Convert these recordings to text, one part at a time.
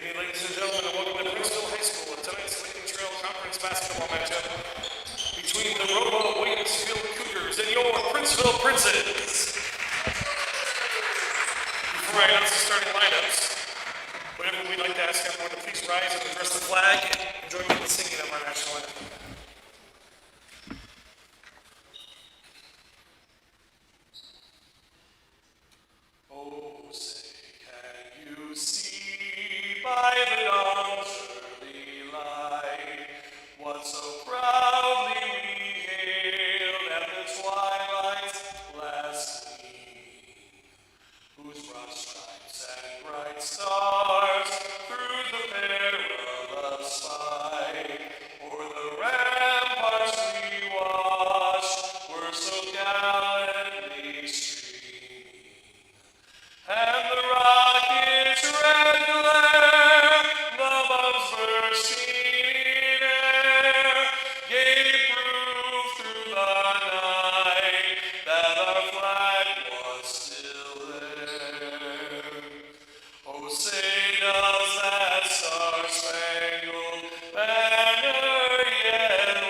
evening, ladies and gentlemen, and welcome to Princeville High School and tonight's Lincoln Trail Conference basketball matchup between the ROWVA Williamsfield Cougars and your Princeville Princes. Before I announce the starting lineups, whenever we'd like to ask everyone to please rise and address the flag and join me in the singing of our national anthem. Oh, say, can you see by the dawn's early light what so proudly we hailed at the twilight's last gleam, whose broad stripes and bright stars through the perilous fight o'er the ramparts we watched were so gallantly streaming, and the rocket's red glare, the bombs bursting in air, gave proof through the night that our flag was still there. Oh, say does that star-spangled banner yet wave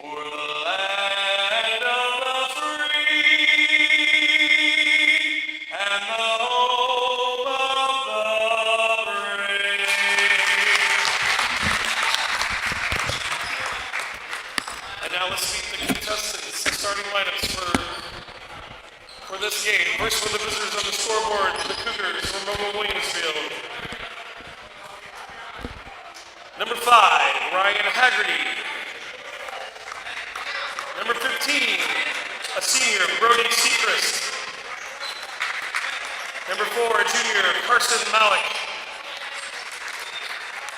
o'er the land of the free and the home of the brave? And now let's meet the contestants, the starting lineups for this game. First for the visitors on the scoreboard, the Cougars from ROWVA Williamsfield. Number 5, Ryan Haggerty. Number 15, a senior, Brody Sechrist. Number 4, a junior, Carson Malik.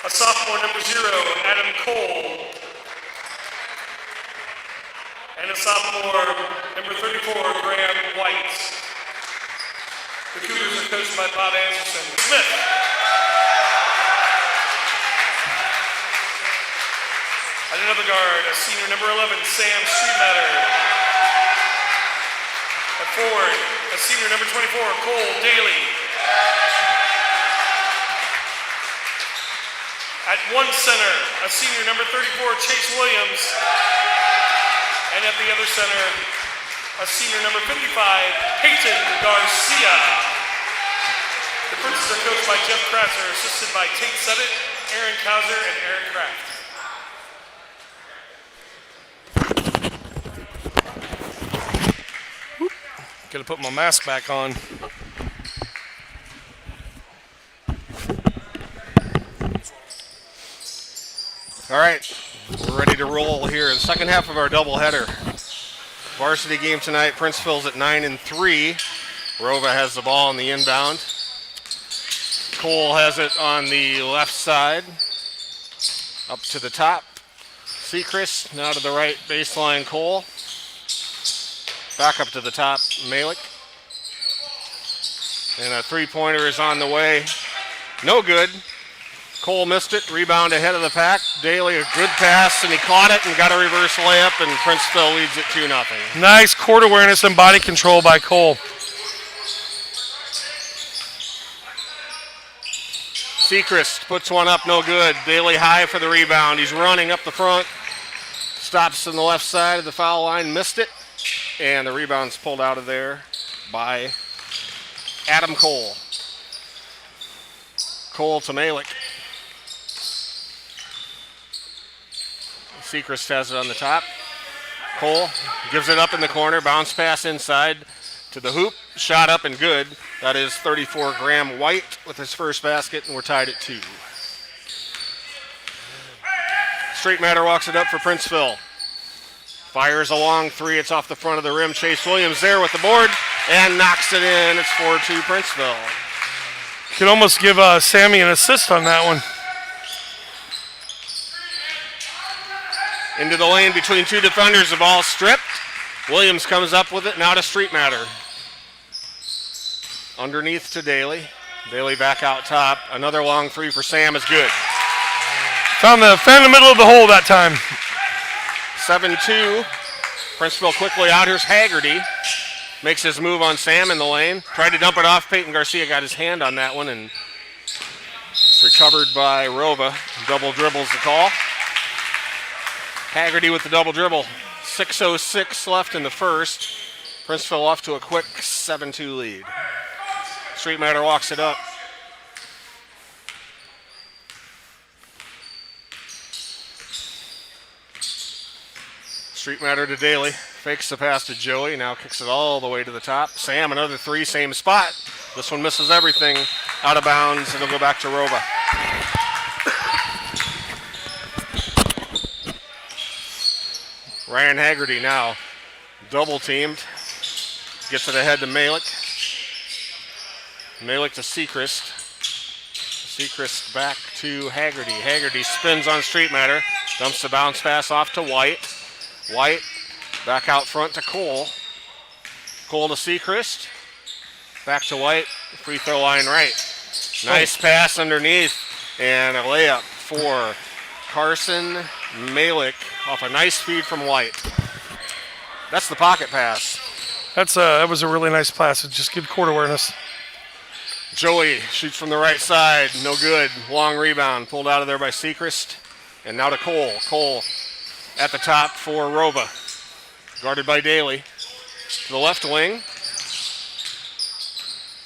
A sophomore, number 0, Adam Cole. And a sophomore, number 34, Graham White. The Cougars are coached by Bob Anderson. Smith. At another guard, a senior, number 11, Sam Streetmatter. At forward, a senior, number 24, Cole Daly. At one center, a senior, number 34, Chase Williams. And at the other center, a senior, number 55, Peyton Garcia. The Princes are coached by Jeff Krasser, assisted by Tate Suddett, Aaron Kauser, and Aaron Kraft. Gotta put my mask back on. All right, we're ready to roll here. The second half of our doubleheader. Varsity game tonight. Princeville's at 9-3. ROWVA has the ball on the inbound. Cole has it on the left side. Up to the top. Sechrist now to the right baseline. Cole. Back up to the top. Malik. And a three-pointer is on the way. No good. Cole missed it, rebound ahead of the pack. Daly, a good pass, and he caught it and got a reverse layup, and Princeville leads it 2-0. Nice court awareness and body control by Cole. Sechrist puts one up, no good. Daly high for the rebound. He's running up the front. Stops on the left side of the foul line, missed it, and the rebound's pulled out of there by Adam Cole. Cole to Malik. Sechrist has it on the top. Cole gives it up in the corner. Bounce pass inside to the hoop. Shot up and good. That is 34 Graham White with his first basket, and we're tied at 2. Streetmatter walks it up for Princeville. Fires a long three. It's off the front of the rim. Chase Williams there with the board and knocks it in. It's 4-2 Princeville. Could almost give Sammy an assist on that one. Into the lane between two defenders, the ball stripped. Williams comes up with it, now to Streetmatter. Underneath to Daly. Daly back out top. Another long three for Sam is good. Found the middle of the hole that time. 7-2. Princeville quickly out. Here's Haggerty. makes his move on Sam in the lane. Tried to dump it off. Peyton Garcia got his hand on that one and recovered by ROWVA. Double dribbles the call. Haggerty with the double dribble. 6:06 left in the first. Princeville off to a quick 7-2 lead. Street Matter walks it up. Street Matter to Daly. Fakes the pass to Joey. Now kicks it all the way to the top. Sam, another three, same spot. This one misses everything. Out of bounds. It'll go back to ROWVA. Ryan Haggerty now double teamed. Gets it ahead to Malik. Malik to Sechrist. Sechrist back to Haggerty. Haggerty spins on Street Matter. Dumps the bounce pass off to White. White back out front to Cole. Cole to Sechrist. Back to White. Free throw line right. Nice pass underneath. And a layup for Carson Malik off a nice feed from White. That's the pocket pass. That was a really nice pass. It's just good court awareness. Joey shoots from the right side. No good. Long rebound. Pulled out of there by Sechrist. And now to Cole. Cole at the top for ROWVA. Guarded by Daly. To the left wing.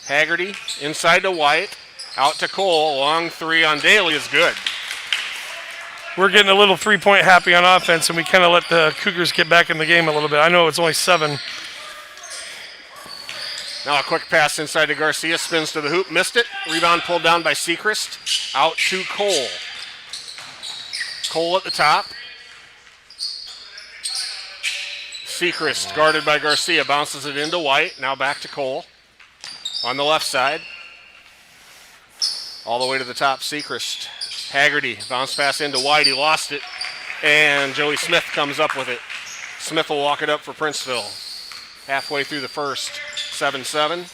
Haggerty inside to White. Out to Cole. Long three on Daly is good. We're getting a little three-point happy on offense, and we kind of let the Cougars get back in the game a little bit. I know it's only 7. Now a quick pass inside to Garcia. Spins to the hoop. Missed it. Rebound pulled down by Sechrist. Out to Cole. Cole at the top. Sechrist guarded by Garcia. Bounces it into White. Now back to Cole. On the left side. All the way to the top. Sechrist. Haggerty. Bounce pass into White. He lost it. And Joey Smith comes up with it. Smith will walk it up for Princeville. Halfway through the first. 7-7.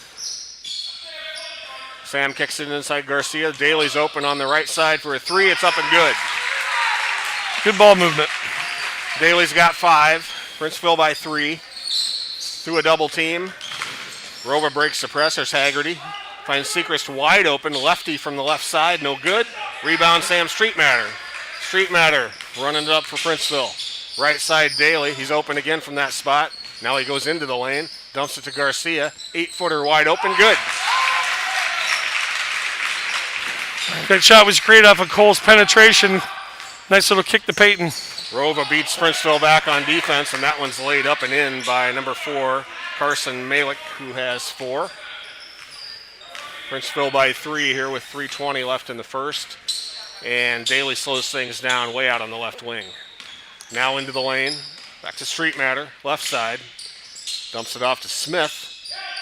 Sam kicks it inside Garcia. Daly's open on the right side for a three. It's up and good. Good ball movement. Daly's got 5. Princeville by 3. Through a double team. ROWVA breaks the press. There's Haggerty. Finds Sechrist wide open. Lefty from the left side. No good. Rebound Sam Street Matter. Street Matter running it up for Princeville. Right side Daly. He's open again from that spot. Now he goes into the lane. Dumps it to Garcia. 8-footer wide open. Good. That shot was great off of Cole's penetration. Nice little kick to Peyton. ROWVA beats Princeville back on defense, and that one's laid up and in by number 4, Carson Malik, who has 4. Princeville by 3 here with 3:20 left in the first. And Daly slows things down way out on the left wing. Now into the lane. Back to Street Matter, left side. Dumps it off to Smith.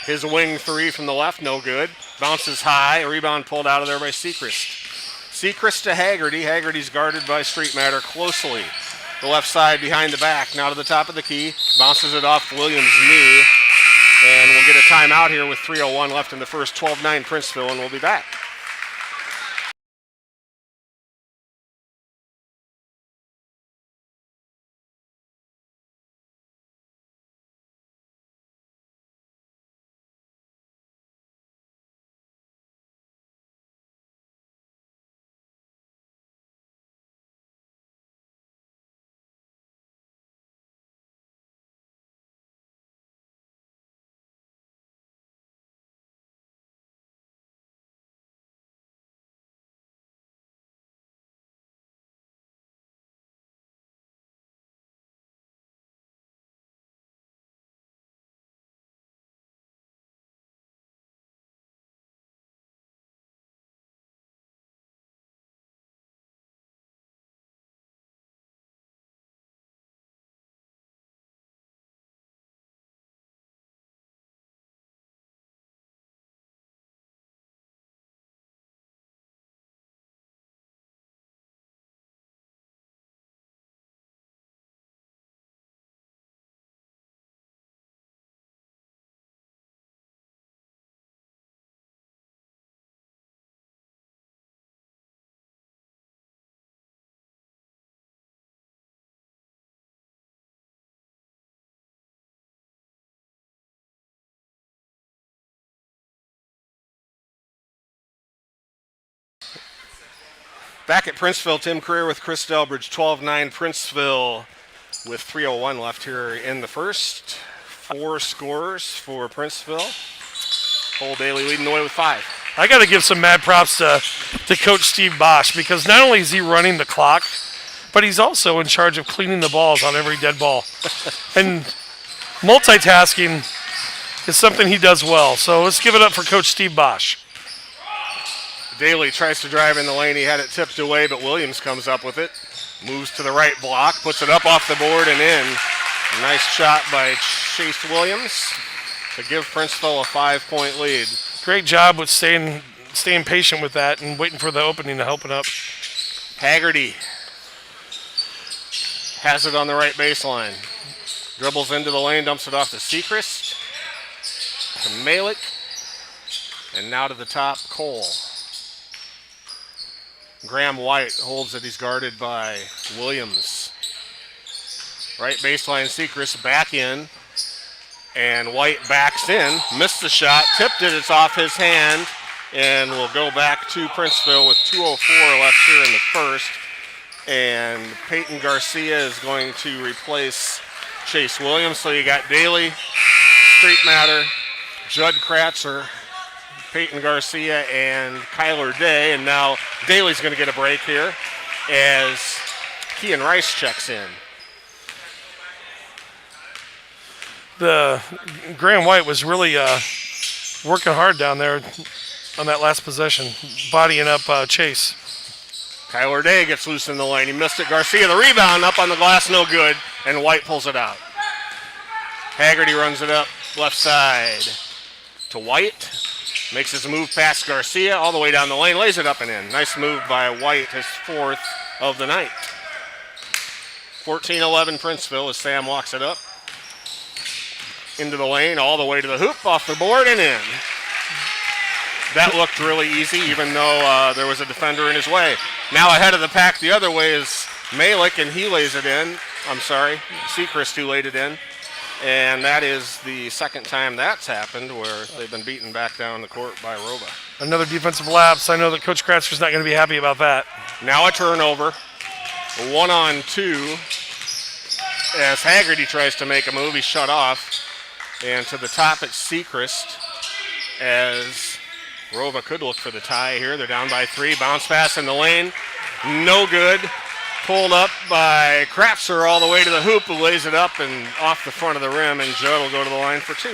His wing three from the left, no good. Bounces high, a rebound pulled out of there by Sechrist. Sechrist to Haggerty. Haggerty's guarded by Street Matter closely. The left side behind the back, now to the top of the key. Bounces it off Williams' knee. And we'll get a timeout here with 3:01 left in the first. 12-9 Princeville, and we'll be back. Back at Princeville, Tim Career with Chris Delbridge, 12-9 Princeville with 3:01 left here in the first. 4 scorers for Princeville. Cole Daly leading the way with 5. I got to give some mad props to Coach Steve Bosch, because not only is he running the clock, but he's also in charge of cleaning the balls on every dead ball. And multitasking is something he does well. So let's give it up for Coach Steve Bosch. Daly tries to drive in the lane. He had it tipped away, but Williams comes up with it. Moves to the right block, puts it up off the board and in. Nice shot by Chase Williams to give Princeville a 5-point lead. Great job with staying patient with that and waiting for the opening to open up. Haggerty has it on the right baseline. Dribbles into the lane, dumps it off to Sechrist, to Malik, and now to the top, Cole. Graham White holds it. He's guarded by Williams. Right baseline, Sechrist back in. And White backs in. Missed the shot. Tipped it. It's off his hand. And we'll go back to Princeville with 2:04 left here in the first. And Peyton Garcia is going to replace Chase Williams. So you got Daly, Street Matter, Judd Kratzer, Peyton Garcia, and Kyler Day. And now Daly's going to get a break here as Kean Rice checks in. The Graham White was really working hard down there on that last possession, bodying up Chase. Kyler Day gets loose in the lane. He missed it. Garcia, the rebound, up on the glass, no good, and White pulls it out. Haggerty runs it up left side to White. Makes his move past Garcia, all the way down the lane, lays it up and in. Nice move by White, his 4th of the night. 14-11 Princeville as Sam walks it up. Into the lane, all the way to the hoop, off the board and in. That looked really easy, even though there was a defender in his way. Now ahead of the pack the other way is Malik, and he lays it in. I'm sorry, Sechrist who laid it in. And that is the second time that's happened where they've been beaten back down the court by ROWVA. Another defensive lapse. I know that Coach Kratzer's not going to be happy about that. Now a turnover. 1-on-2. As Haggerty tries to make a move, he's shut off. And to the top it's Sechrist as ROWVA could look for the tie here. They're down by 3. Bounce pass in the lane. No good. Pulled up by Kratzer all the way to the hoop, who lays it up and off the front of the rim, and Judd will go to the line for 2.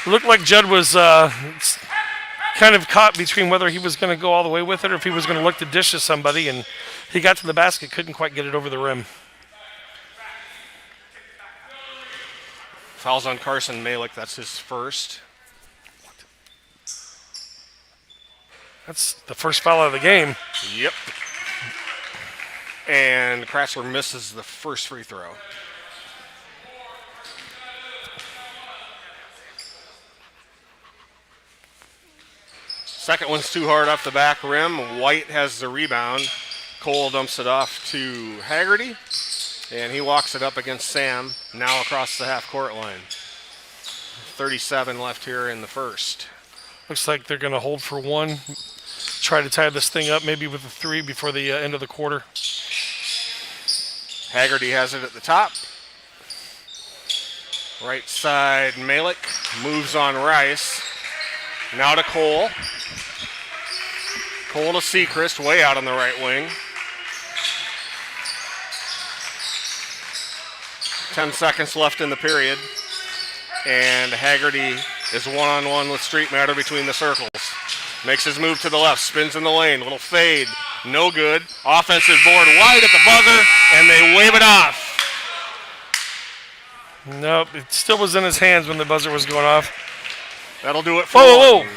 It looked like Judd was kind of caught between whether he was going to go all the way with it or if he was going to look to dish to somebody, and he got to the basket, couldn't quite get it over the rim. Fouls on Carson Malik, that's his first. That's the first foul of the game. Yep. And Kratzer misses the first free throw. Second one's too hard off the back rim. White has the rebound. Cole dumps it off to Haggerty. And he walks it up against Sam, now across the half-court line. 37 left here in the first. Looks like they're going to hold for 1. Try to tie this thing up maybe with a 3 before the end of the quarter. Haggerty has it at the top. Right side, Malik moves on Rice. Now to Cole. Cole to Sechrist, way out on the right wing. 10 seconds left in the period. And Haggerty is one-on-one with Street Matter between the circles. Makes his move to the left, spins in the lane, little fade, no good. Offensive board wide at the buzzer, and they wave it off. Nope, it still was in his hands when the buzzer was going off. That'll do it for Whoa, one. whoa.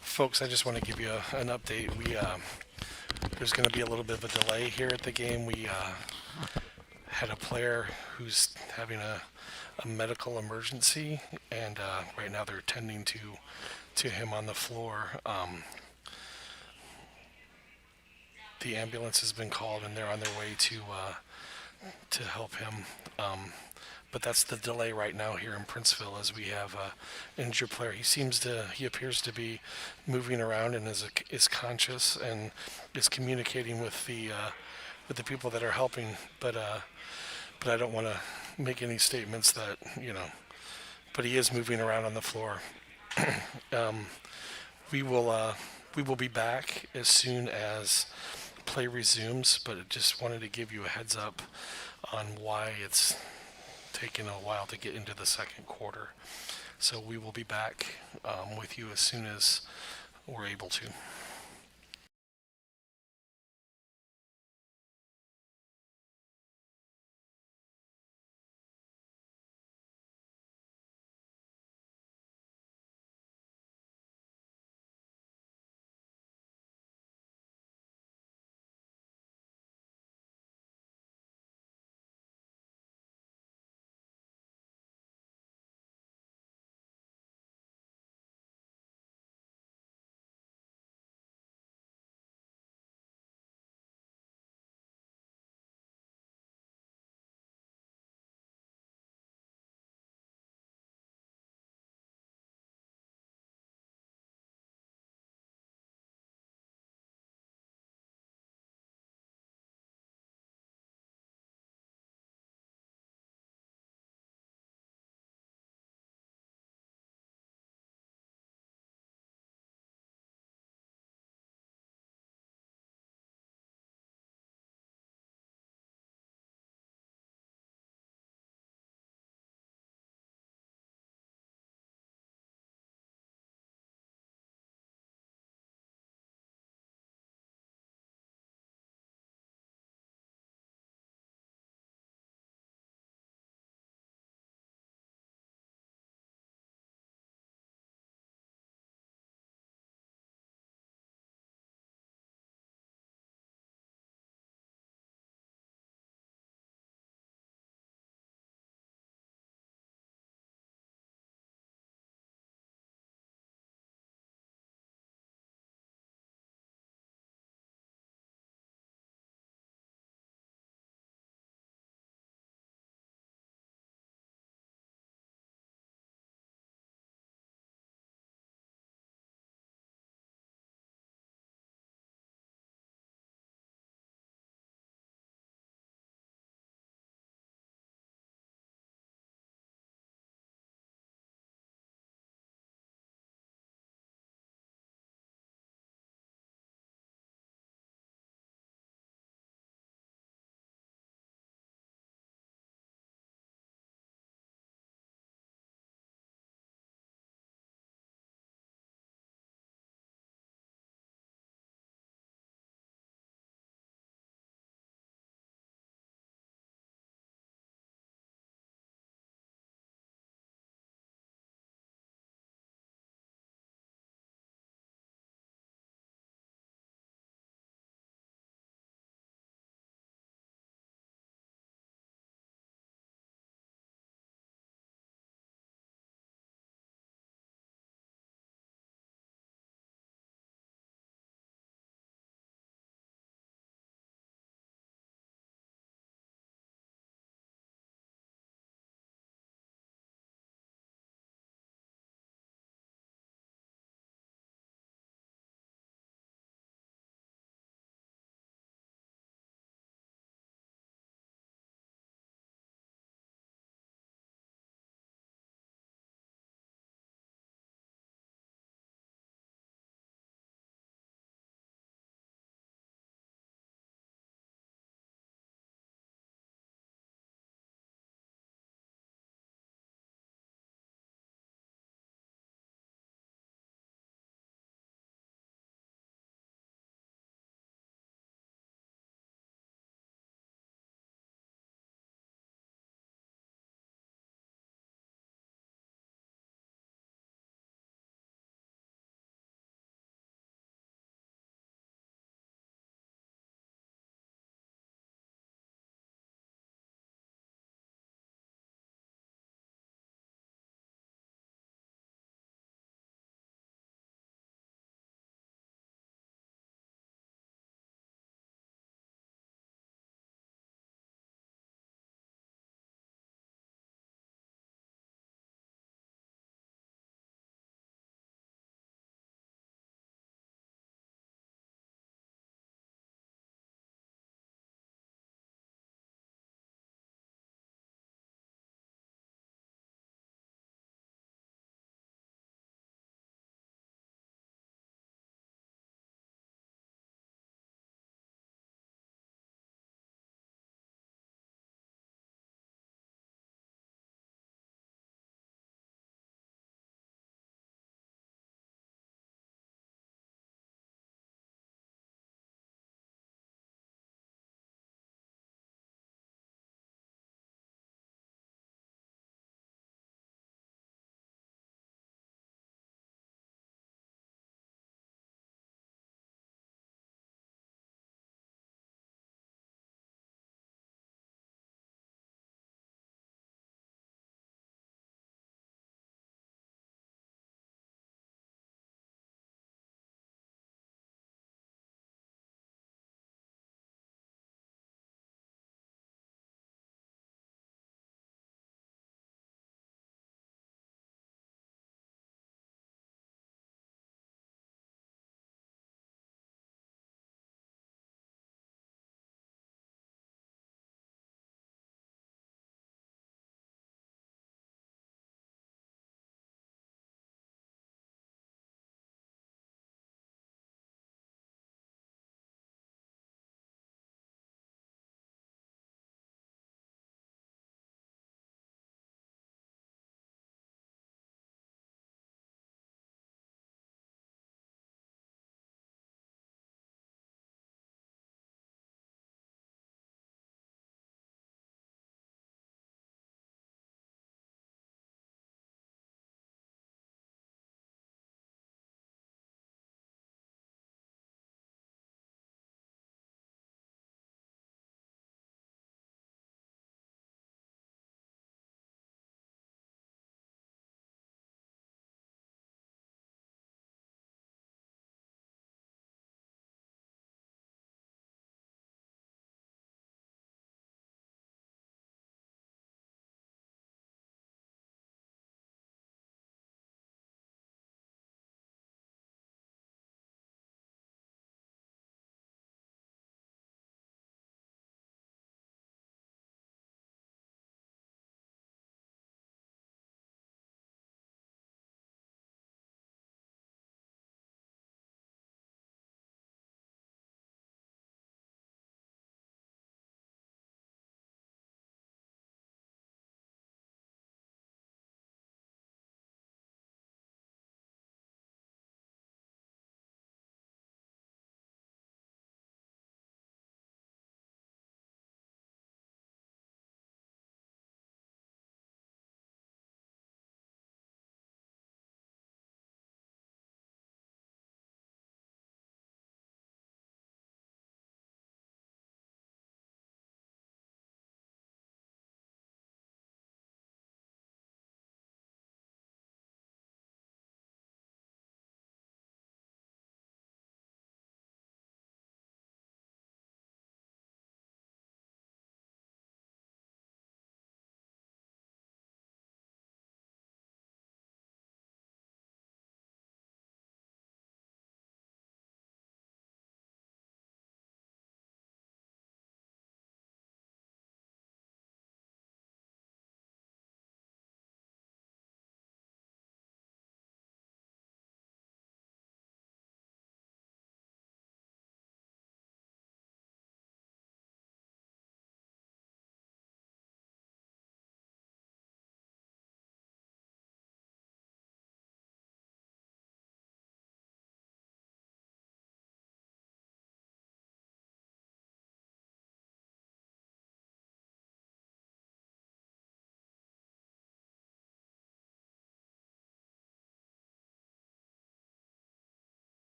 Folks, I just want to give you an update. There's going to be a little bit of a delay here at the game. We had a player who's having a medical emergency, and right now they're tending to him on the floor. The ambulance has been called, and they're on their way to help him. But that's the delay right now here in Princeville, as we have an injured player. He appears to be moving around and is conscious and is communicating with the people that are helping. But I don't want to make any statements that But he is moving around on the floor. We will be back as soon as play resumes, but I just wanted to give you a heads up on why it's taken a while to get into the second quarter. So we will be back with you as soon as we're able to.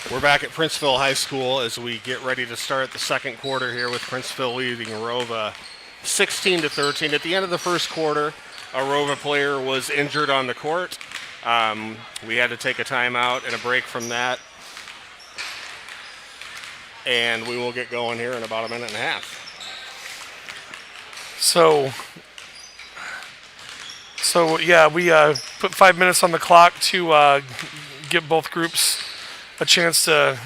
We're back at Princeville High School as we get ready to start the second quarter here with Princeville leading ROWVA 16-13. At the end of the first quarter, a ROWVA player was injured on the court. We had to take a timeout and a break from that. And we will get going here in about a minute and a half. So yeah, we put 5 minutes on the clock to give both groups a chance to,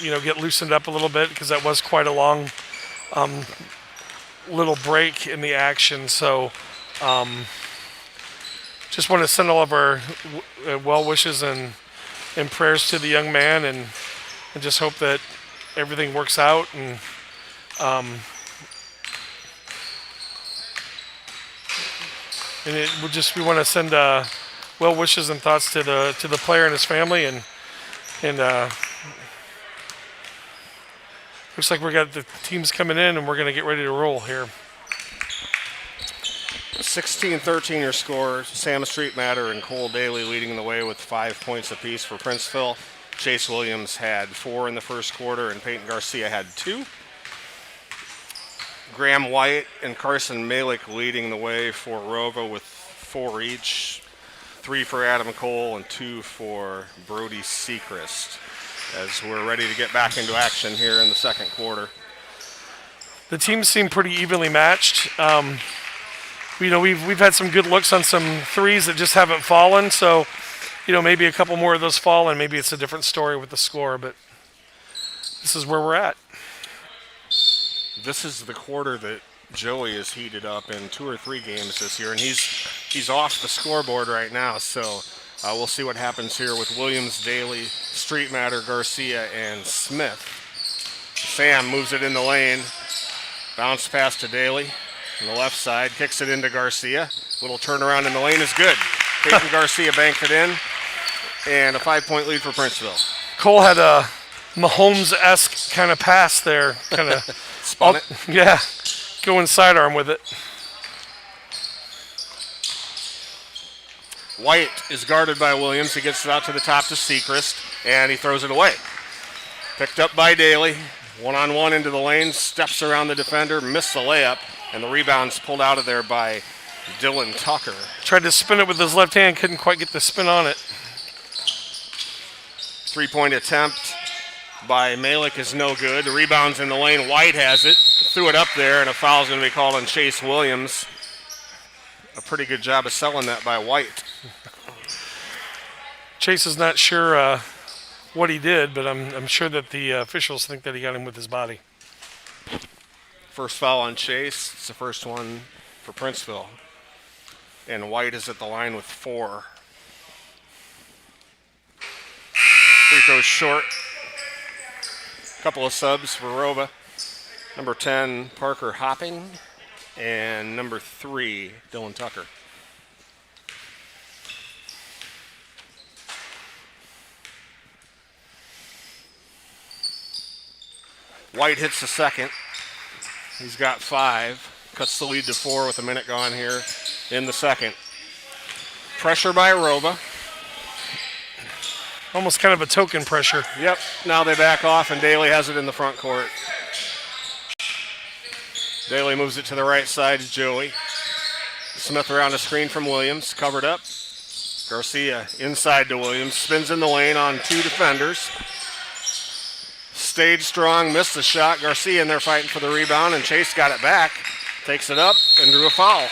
get loosened up a little bit, because that was quite a long little break in the action. So just want to send all of our well wishes and prayers to the young man, and just hope that everything works out. And we want to send well wishes and thoughts to the player and his family, and looks like we got the teams coming in, and we're going to get ready to roll here. 16-13 your score. Sam Street Matter and Cole Daly leading the way with 5 points apiece for Princeville. Chase Williams had 4 in the first quarter, and Peyton Garcia had 2. Graham White and Carson Malik leading the way for ROWVA with 4 each. 3 for Adam Cole and 2 for Brody Sechrist, as we're ready to get back into action here in the second quarter. The teams seem pretty evenly matched. We've had some good looks on some threes that just haven't fallen, so maybe a couple more of those fall, and maybe it's a different story with the score, but this is where we're at. This is the quarter that Joey has heated up in 2 or 3 games this year, and he's off the scoreboard right now, so we'll see what happens here with Williams, Daly, Street Matter, Garcia, and Smith. Sam moves it in the lane, bounce pass to Daly on the left side, kicks it into Garcia. Little turnaround in the lane is good. Peyton Garcia banked it in, and a 5-point lead for Princeville. Cole had a Mahomes-esque kind of pass there, kind of spun it. Yeah, going sidearm with it. White is guarded by Williams. He gets it out to the top to Sechrist, and he throws it away. Picked up by Daly. One-on-one into the lane, steps around the defender, missed the layup, and the rebound's pulled out of there by Dylan Tucker. Tried to spin it with his left hand, couldn't quite get the spin on it. 3-point attempt by Malik is no good. The rebound's in the lane. White has it, threw it up there, and a foul's going to be called on Chase Williams. A pretty good job of selling that by White. Chase is not sure what he did, but I'm sure that the officials think that he got him with his body. First foul on Chase. It's the first one for Princeville. And White is at the line with 4. Free throws short. Couple of subs for ROWVA. Number 10, Parker Hopping. And number 3, Dylan Tucker. White hits the second. He's got 5. Cuts the lead to 4 with a minute gone here in the second. Pressure by ROWVA. Almost kind of a token pressure. Yep. Now they back off, and Daly has it in the front court. Daly moves it to the right side to Joey. Smith around a screen from Williams. Covered up. Garcia inside to Williams. Spins in the lane on 2 defenders. Stayed strong, missed the shot. Garcia in there fighting for the rebound, and Chase got it back. Takes it up and drew a foul.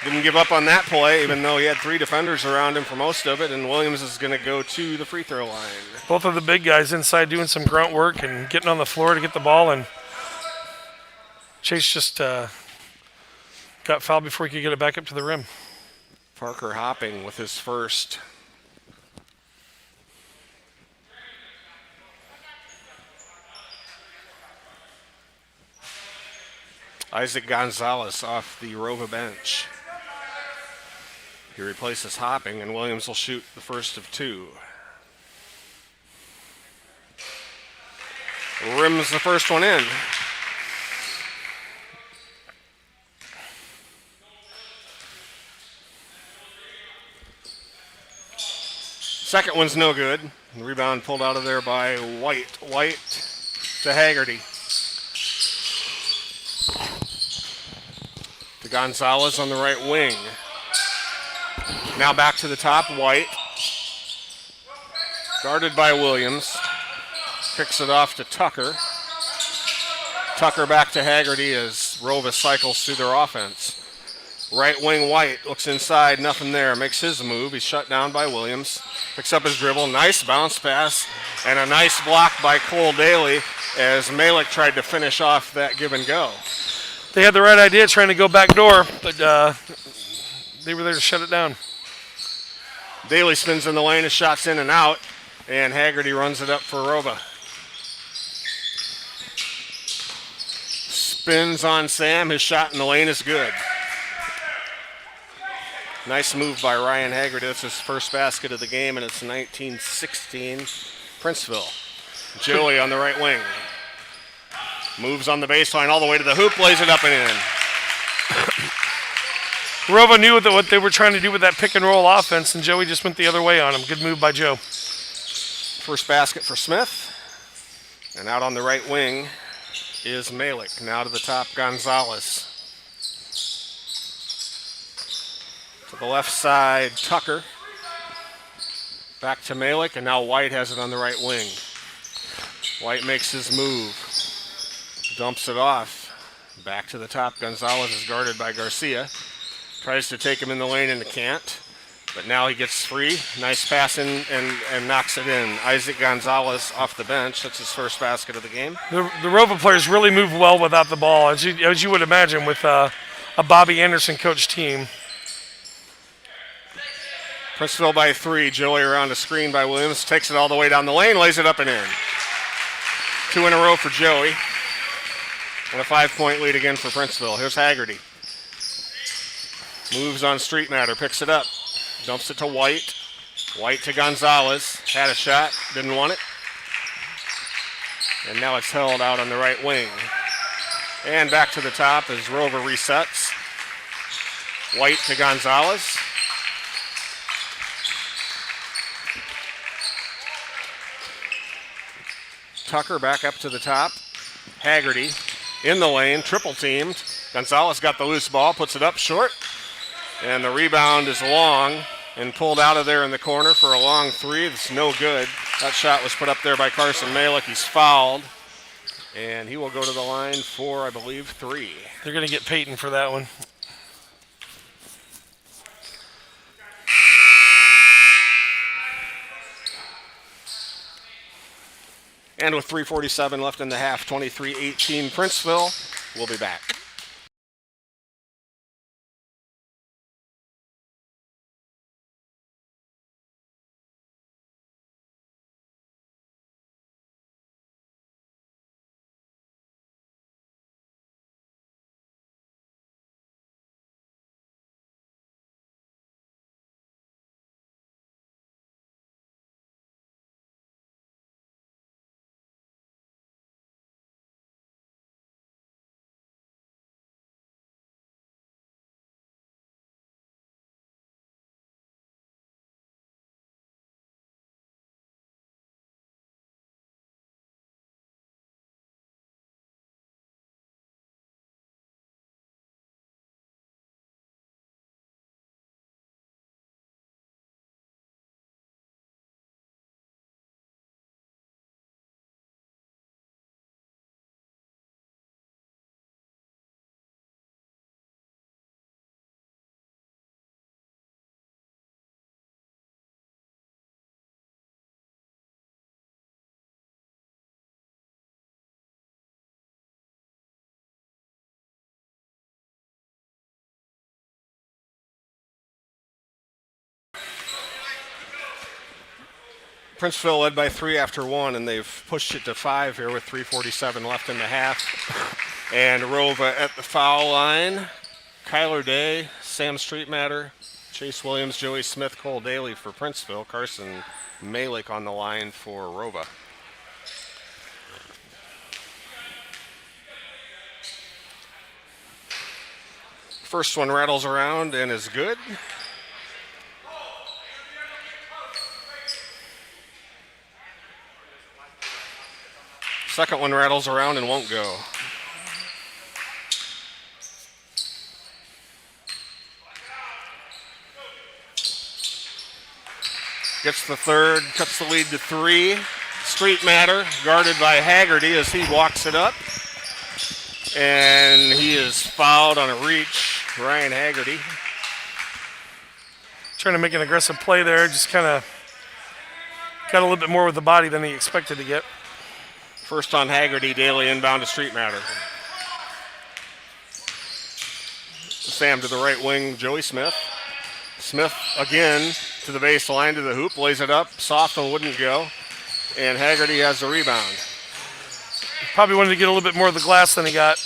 Didn't give up on that play, even though he had 3 defenders around him for most of it, and Williams is going to go to the free throw line. Both of the big guys inside doing some grunt work and getting on the floor to get the ball, and Chase just got fouled before he could get it back up to the rim. Parker Hopping with his first. Isaac Gonzalez off the ROWVA bench. He replaces Hopping, and Williams will shoot the first of 2. Rims the first one in. Second one's no good. Rebound pulled out of there by White. White to Haggerty. To Gonzalez on the right wing. Now back to the top, White. Guarded by Williams. Kicks it off to Tucker. Tucker back to Haggerty as ROWVA cycles through their offense. Right wing White looks inside, nothing there. Makes his move. He's shut down by Williams. Picks up his dribble. Nice bounce pass. And a nice block by Cole Daly as Malik tried to finish off that give and go. They had the right idea trying to go back door, but they were there to shut it down. Daly spins in the lane, his shot's in and out, and Haggerty runs it up for ROWVA. Spins on Sam, his shot in the lane is good. Nice move by Ryan Haggerty. That's his first basket of the game, and it's 19-16 Princeville. Joey on the right wing. Moves on the baseline all the way to the hoop, lays it up and in. ROWVA knew what they were trying to do with that pick and roll offense, and Joey just went the other way on him. Good move by Joe. First basket for Smith. And out on the right wing is Malik. Now to the top, Gonzalez. To the left side, Tucker. Back to Malik, and now White has it on the right wing. White makes his move. Dumps it off. Back to the top, Gonzalez is guarded by Garcia. Tries to take him in the lane and can't. But now he gets free. Nice pass in and knocks it in. Isaac Gonzalez off the bench. That's his first basket of the game. The ROWVA players really move well without the ball, as you would imagine with a Bobby Anderson coach team. Princeville by 3. Joey around a screen by Williams. Takes it all the way down the lane. Lays it up and in. 2 in a row for Joey. And a 5-point lead again for Princeville. Here's Haggerty. Moves on Street Matter. Picks it up. Dumps it to White. White to Gonzalez. Had a shot. Didn't want it. And now it's held out on the right wing. And back to the top as ROWVA resets. White to Gonzalez. Tucker back up to the top. Haggerty in the lane, triple teamed. Gonzalez got the loose ball, puts it up short. And the rebound is long and pulled out of there in the corner for a long three. That's no good. That shot was put up there by Carson Malik. He's fouled. And he will go to the line for, I believe, 3. They're going to get Peyton for that one. And with 3:47 left in the half, 23-18 Princeville. We'll be back. Princeville led by 3 after 1, and they've pushed it to 5 here with 3:47 left in the half. And ROWVA at the foul line. Kyler Day, Sam Streetmatter, Chase Williams, Joey Smith, Cole Daly for Princeville. Carson Malik on the line for ROWVA. First one rattles around and is good. Second one rattles around and won't go. Gets the third, cuts the lead to 3. Street Matter, guarded by Haggerty as he walks it up. And he is fouled on a reach, Ryan Haggerty. Trying to make an aggressive play there, just kind of got a little bit more with the body than he expected to get. First on Haggerty, Daly inbound to Street Matter. Sam to the right wing, Joey Smith. Smith again to the baseline, to the hoop, lays it up, soft and wouldn't go. And Haggerty has the rebound. Probably wanted to get a little bit more of the glass than he got.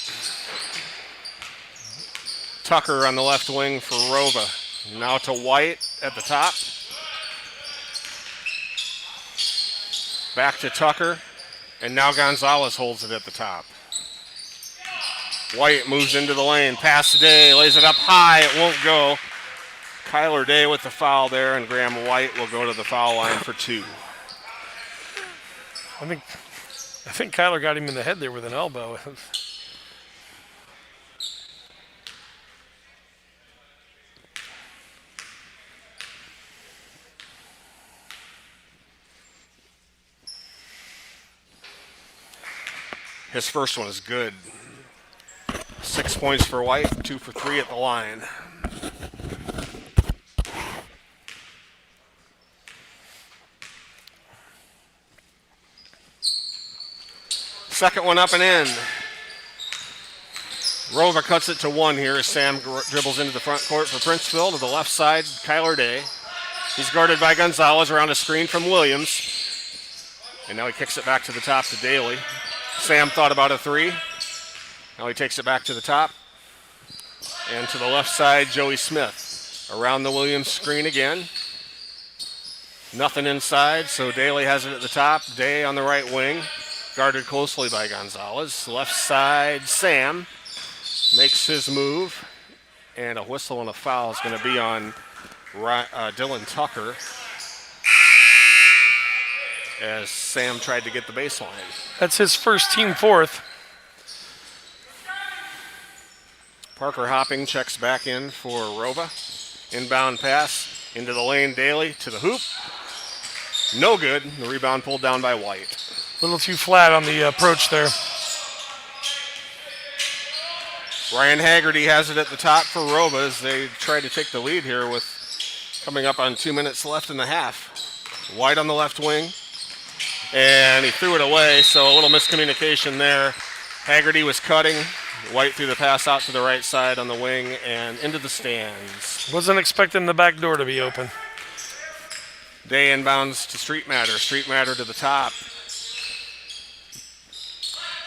Tucker on the left wing for ROWVA. Now to White at the top. Back to Tucker. And now Gonzalez holds it at the top. White moves into the lane. Pass to Day. Lays it up high. It won't go. Kyler Day with the foul there. And Graham White will go to the foul line for 2. I think Kyler got him in the head there with an elbow. His first one is good. 6 points for White, 2 for 3 at the line. Second one up and in. ROWVA cuts it to 1 here as Sam dribbles into the front court for Princeville. To the left side, Kyler Day. He's guarded by Gonzalez around a screen from Williams. And now he kicks it back to the top to Daly. Sam thought about a 3. Now he takes it back to the top. And to the left side, Joey Smith. Around the Williams screen again. Nothing inside, so Daly has it at the top. Day on the right wing, guarded closely by Gonzalez. Left side, Sam makes his move. And a whistle and a foul is going to be on Dylan Tucker, as Sam tried to get the baseline. That's his first, team fourth. Parker Hopping checks back in for ROWVA. Inbound pass into the lane, Daly to the hoop. No good. The rebound pulled down by White. A little too flat on the approach there. Ryan Haggerty has it at the top for ROWVA as they try to take the lead here with coming up on 2 minutes left in the half. White on the left wing. And he threw it away, so a little miscommunication there. Haggerty was cutting. White threw the pass out to the right side on the wing and into the stands. Wasn't expecting the back door to be open. Day inbounds to Street Matter. Street Matter to the top.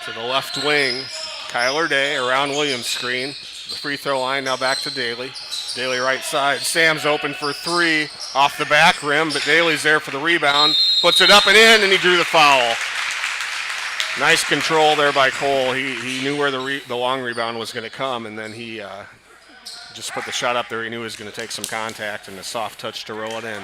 To the left wing, Kyler Day around Williams' screen. The free throw line now back to Daly. Daly right side. Sam's open for 3 off the back rim, but Daly's there for the rebound. Puts it up and in, and he drew the foul. Nice control there by Cole. He knew where the long rebound was going to come, and then he just put the shot up there. He knew he was going to take some contact and a soft touch to roll it in.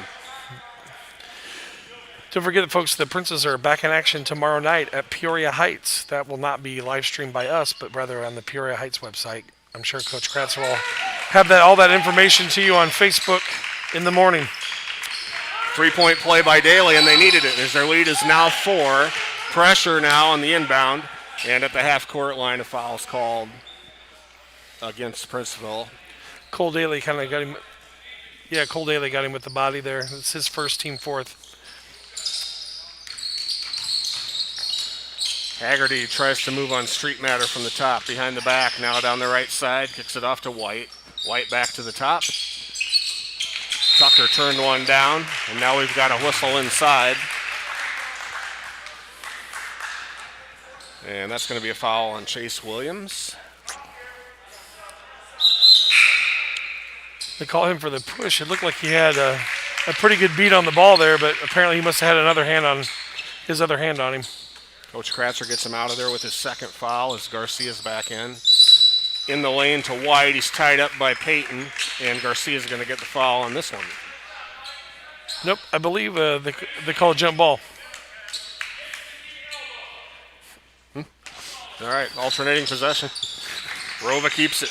Don't forget, folks, the Princes are back in action tomorrow night at Peoria Heights. That will not be live streamed by us, but rather on the Peoria Heights website. I'm sure Coach Kratz will have all that information to you on Facebook in the morning. 3-point play by Daly, and they needed it as their lead is now 4. Pressure now on the inbound, and at the half-court line, a foul is called against Princeville. Cole Daly kind of got him. Yeah, Cole Daly got him with the body there. It's his first, team fourth. Haggerty tries to move on Street Matter from the top, behind the back, now down the right side, kicks it off to White. White back to the top. Tucker turned one down, and now we've got a whistle inside. And that's going to be a foul on Chase Williams. They call him for the push. It looked like he had a pretty good beat on the ball there, but apparently he must have had his other hand on him. Coach Kratzer gets him out of there with his second foul as Garcia's back in. In the lane to White. He's tied up by Peyton, and Garcia's going to get the foul on this one. Nope, I believe they call a jump ball. All right, alternating possession. ROWVA keeps it.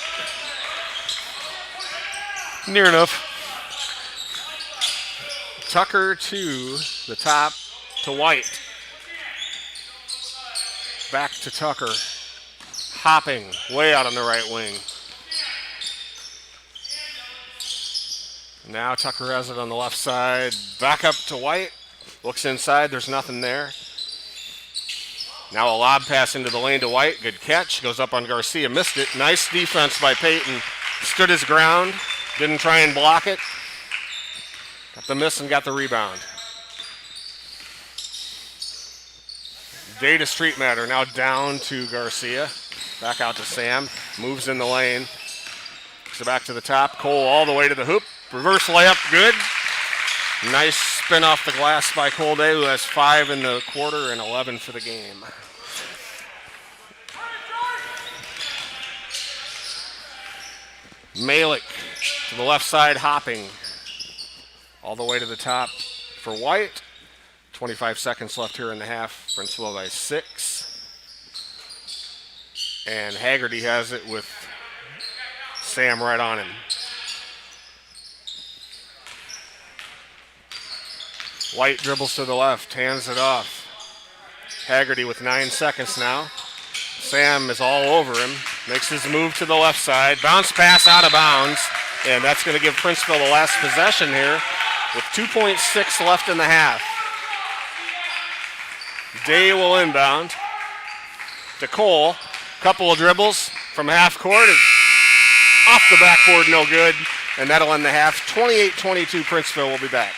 Near enough. Tucker to the top to White. Back to Tucker. Hopping way out on the right wing. Now Tucker has it on the left side. Back up to White. Looks inside. There's nothing there. Now a lob pass into the lane to White. Good catch. Goes up on Garcia. Missed it. Nice defense by Peyton. Stood his ground. Didn't try and block it. Got the miss and got the rebound. Data Street Matter now down to Garcia. Back out to Sam. Moves in the lane. So back to the top. Cole all the way to the hoop. Reverse layup. Good. Nice spin off the glass by Cole Day, who has 5 in the quarter and 11 for the game. Malik to the left side, hopping all the way to the top for White. 25 seconds left here in the half. Princeville by 6. And Haggerty has it with Sam right on him. White dribbles to the left, hands it off. Haggerty with 9 seconds now. Sam is all over him, makes his move to the left side. Bounce pass out of bounds, and that's going to give Princeville the last possession here with 2.6 left in the half. Day will inbound to Cole. Couple of dribbles from half court. Off the backboard, no good. And that'll end the half. 28-22, Princeville will be back.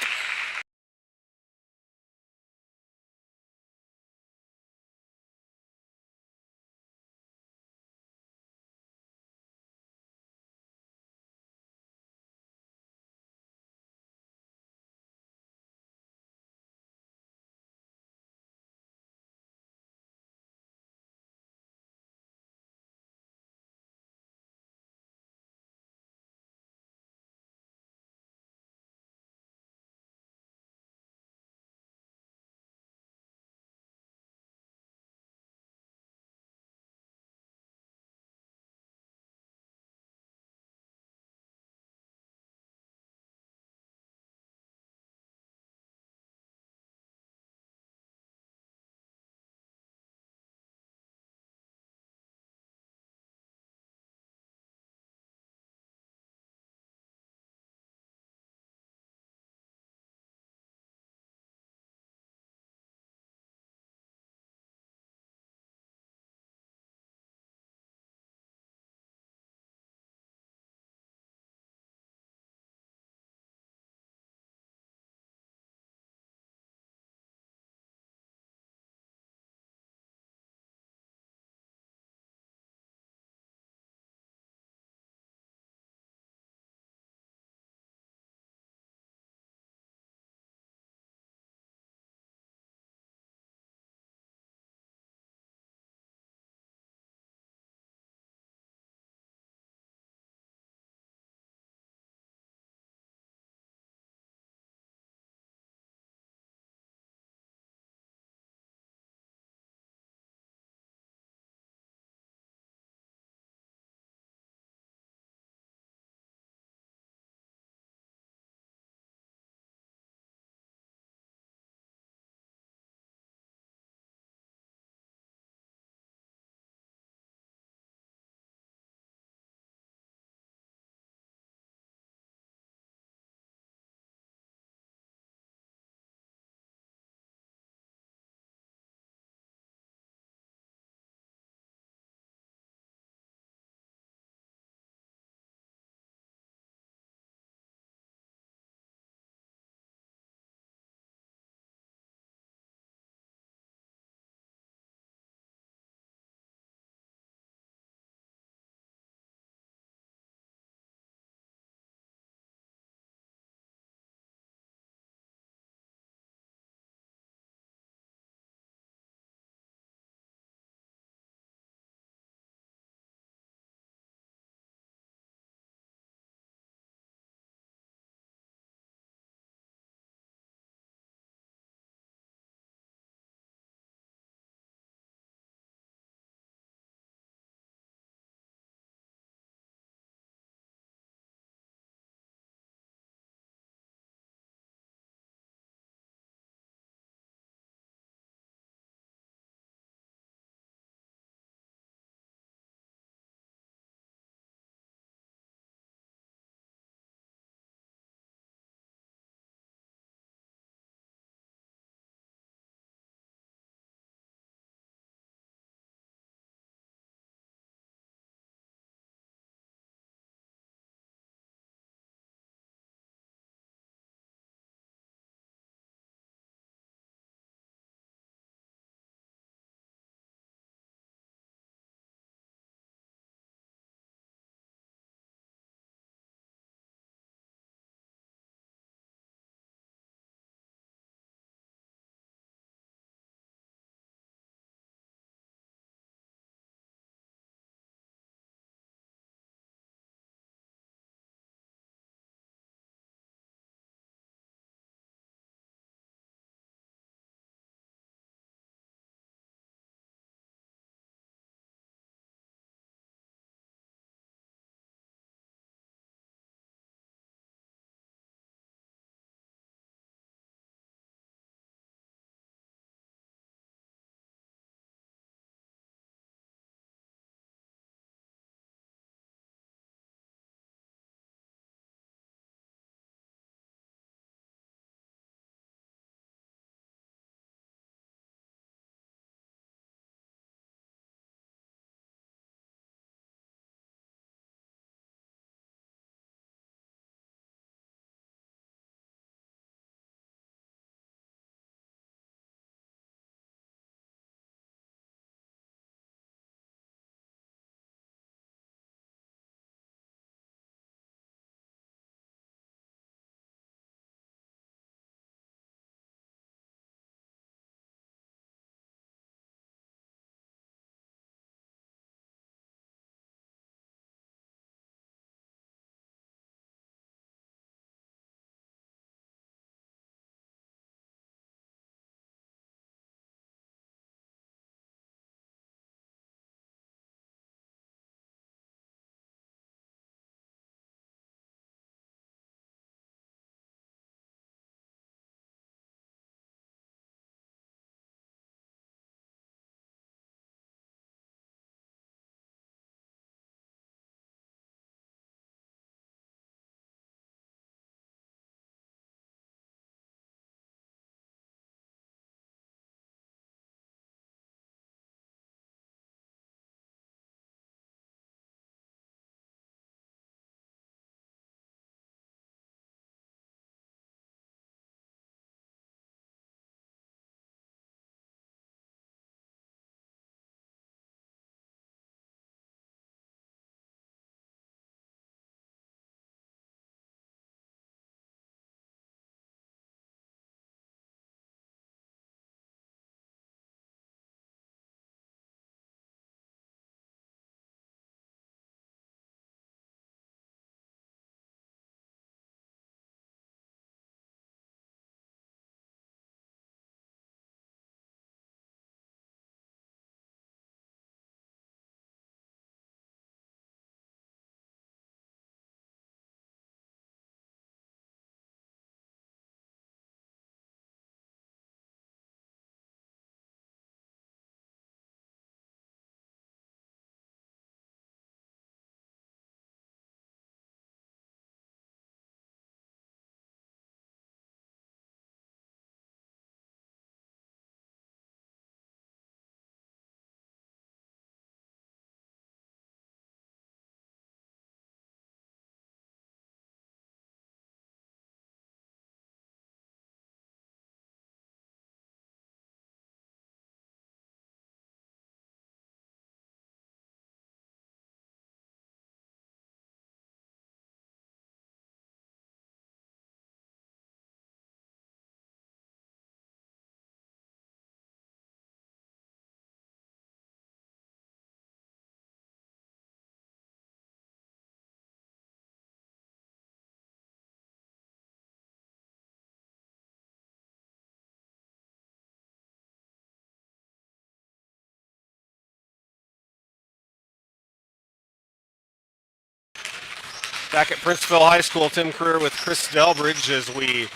Back at Princeville High School, Tim Career with Chris Delbridge as we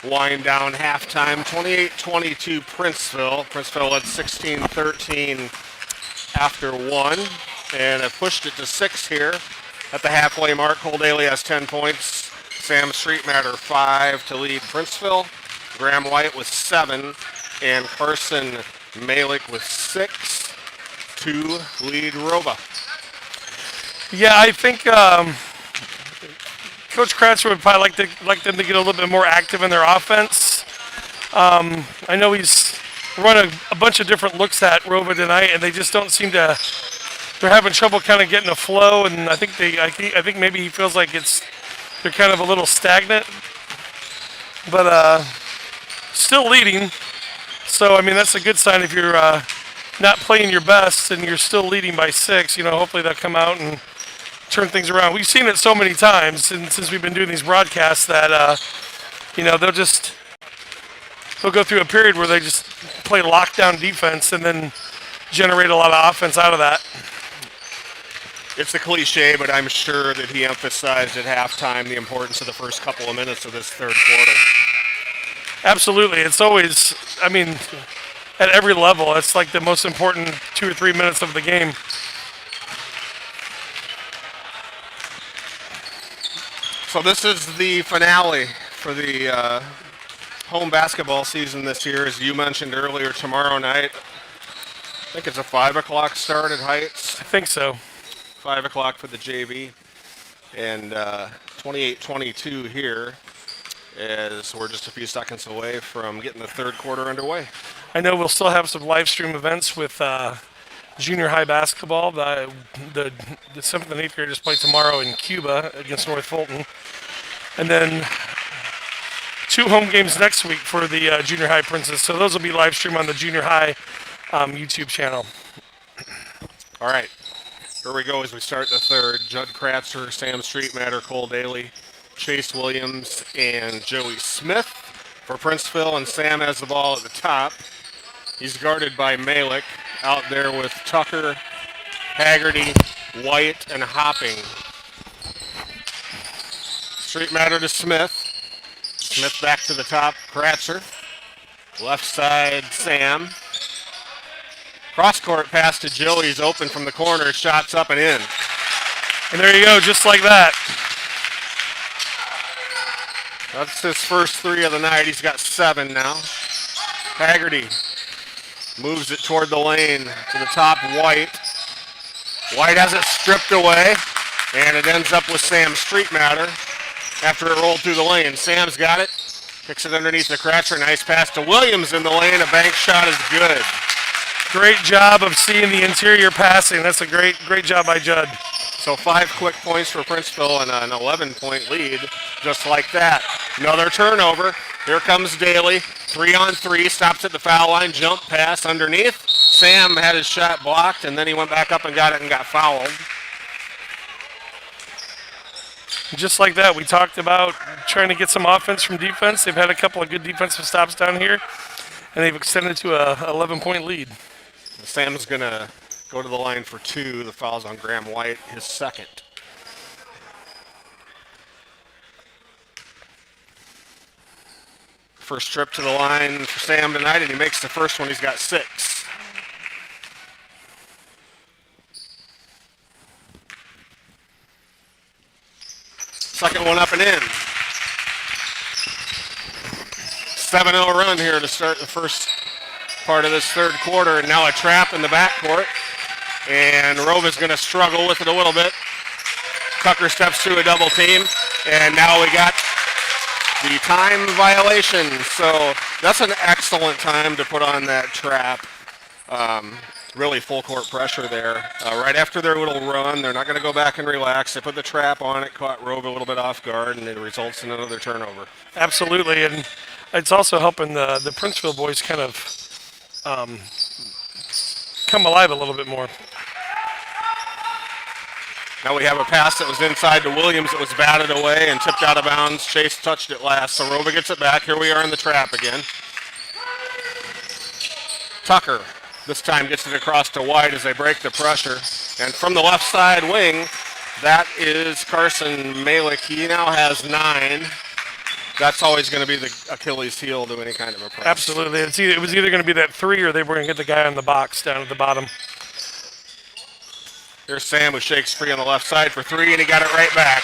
wind down halftime. 28-22 Princeville. Princeville led 16-13 after 1 and have pushed it to 6 here at the halfway mark. Cole Daly has 10 points. Sam Streetmatter 5 to lead Princeville. Graham White with 7 and Carson Malik with 6 to lead ROWVA. Yeah, I think Coach Kratzer would probably like them to get a little bit more active in their offense. I know he's run a bunch of different looks at ROWVA tonight, and they just don't seem to. They're having trouble kind of getting a flow, and I think maybe he feels like they're kind of a little stagnant, but still leading. So I mean that's a good sign if you're not playing your best and you're still leading by 6. Hopefully they'll come out and turn things around. We've seen it so many times since we've been doing these broadcasts that they'll go through a period where they just play lockdown defense and then generate a lot of offense out of that. It's a cliche, but I'm sure that he emphasized at halftime the importance of the first couple of minutes of this third quarter. Absolutely. It's always, at every level, it's like the most important 2 or 3 minutes of the game. So this is the finale for the home basketball season this year. As you mentioned earlier, tomorrow night, I think it's a 5 o'clock start at Heights. I think so. 5 o'clock for the JV. And 28-22 here as we're just a few seconds away from getting the third quarter underway. I know we'll still have some live stream events with junior high basketball. The 7th and 8th graders play tomorrow in Cuba against North Fulton. And then 2 home games next week for the junior high Princes. So those will be live streamed on the junior high YouTube channel. All right, here we go as we start the third. Judd Kratzer, Sam Streetmatter, Cole Daly, Chase Williams, and Joey Smith for Princeville, and Sam has the ball at the top. He's guarded by Malik. Out there with Tucker, Haggerty, White, and Hopping. Streetmatter to Smith. Smith back to the top, Kratzer. Left side, Sam. Cross-court pass to Joey. He's open from the corner. Shots up and in. And there you go, just like that. That's his first 3 of the night. He's got 7 now. Haggerty moves it toward the lane to the top, White. White has it stripped away, and it ends up with Sam Streetmatter after it rolled through the lane. Sam's got it, kicks it underneath the Kratzer. Nice pass to Williams in the lane. A bank shot is good. Great job of seeing the interior passing. That's a great job by Judd. So 5 quick points for Princeville and an 11-point lead, just like that. Another turnover. Here comes Daly. 3-on-3, stops at the foul line, jump pass underneath. Sam had his shot blocked, and then he went back up and got it and got fouled. Just like that, we talked about trying to get some offense from defense. They've had a couple of good defensive stops down here, and they've extended to a 11-point lead. Sam's going to go to the line for 2. The foul's on Graham White, his second. First trip to the line for Sam tonight, and he makes the first one. He's got 6. Second one up and in. 7-0 run here to start the first part of this third quarter, and now a trap in the backcourt. And ROWVA's going to struggle with it a little bit. Tucker steps through a double team, and now we got the time violation. So that's an excellent time to put on that trap. Really full court pressure there. Right after their little run, they're not going to go back and relax. They put the trap on it, caught ROWVA a little bit off guard, and it results in another turnover. Absolutely, and it's also helping the Princeville boys kind of come alive a little bit more. Now we have a pass that was inside to Williams that was batted away and tipped out of bounds. Chase touched it last, so ROWVA gets it back. Here we are in the trap again. Tucker this time gets it across to White as they break the pressure. And from the left side wing, That is Carson Malik. He now has 9. That's always going to be the Achilles heel to any kind of a press. Absolutely. It was either going to be that 3 or they were going to get the guy on the box down at the bottom. Here's Sam, who shakes free on the left side for 3, and he got it right back.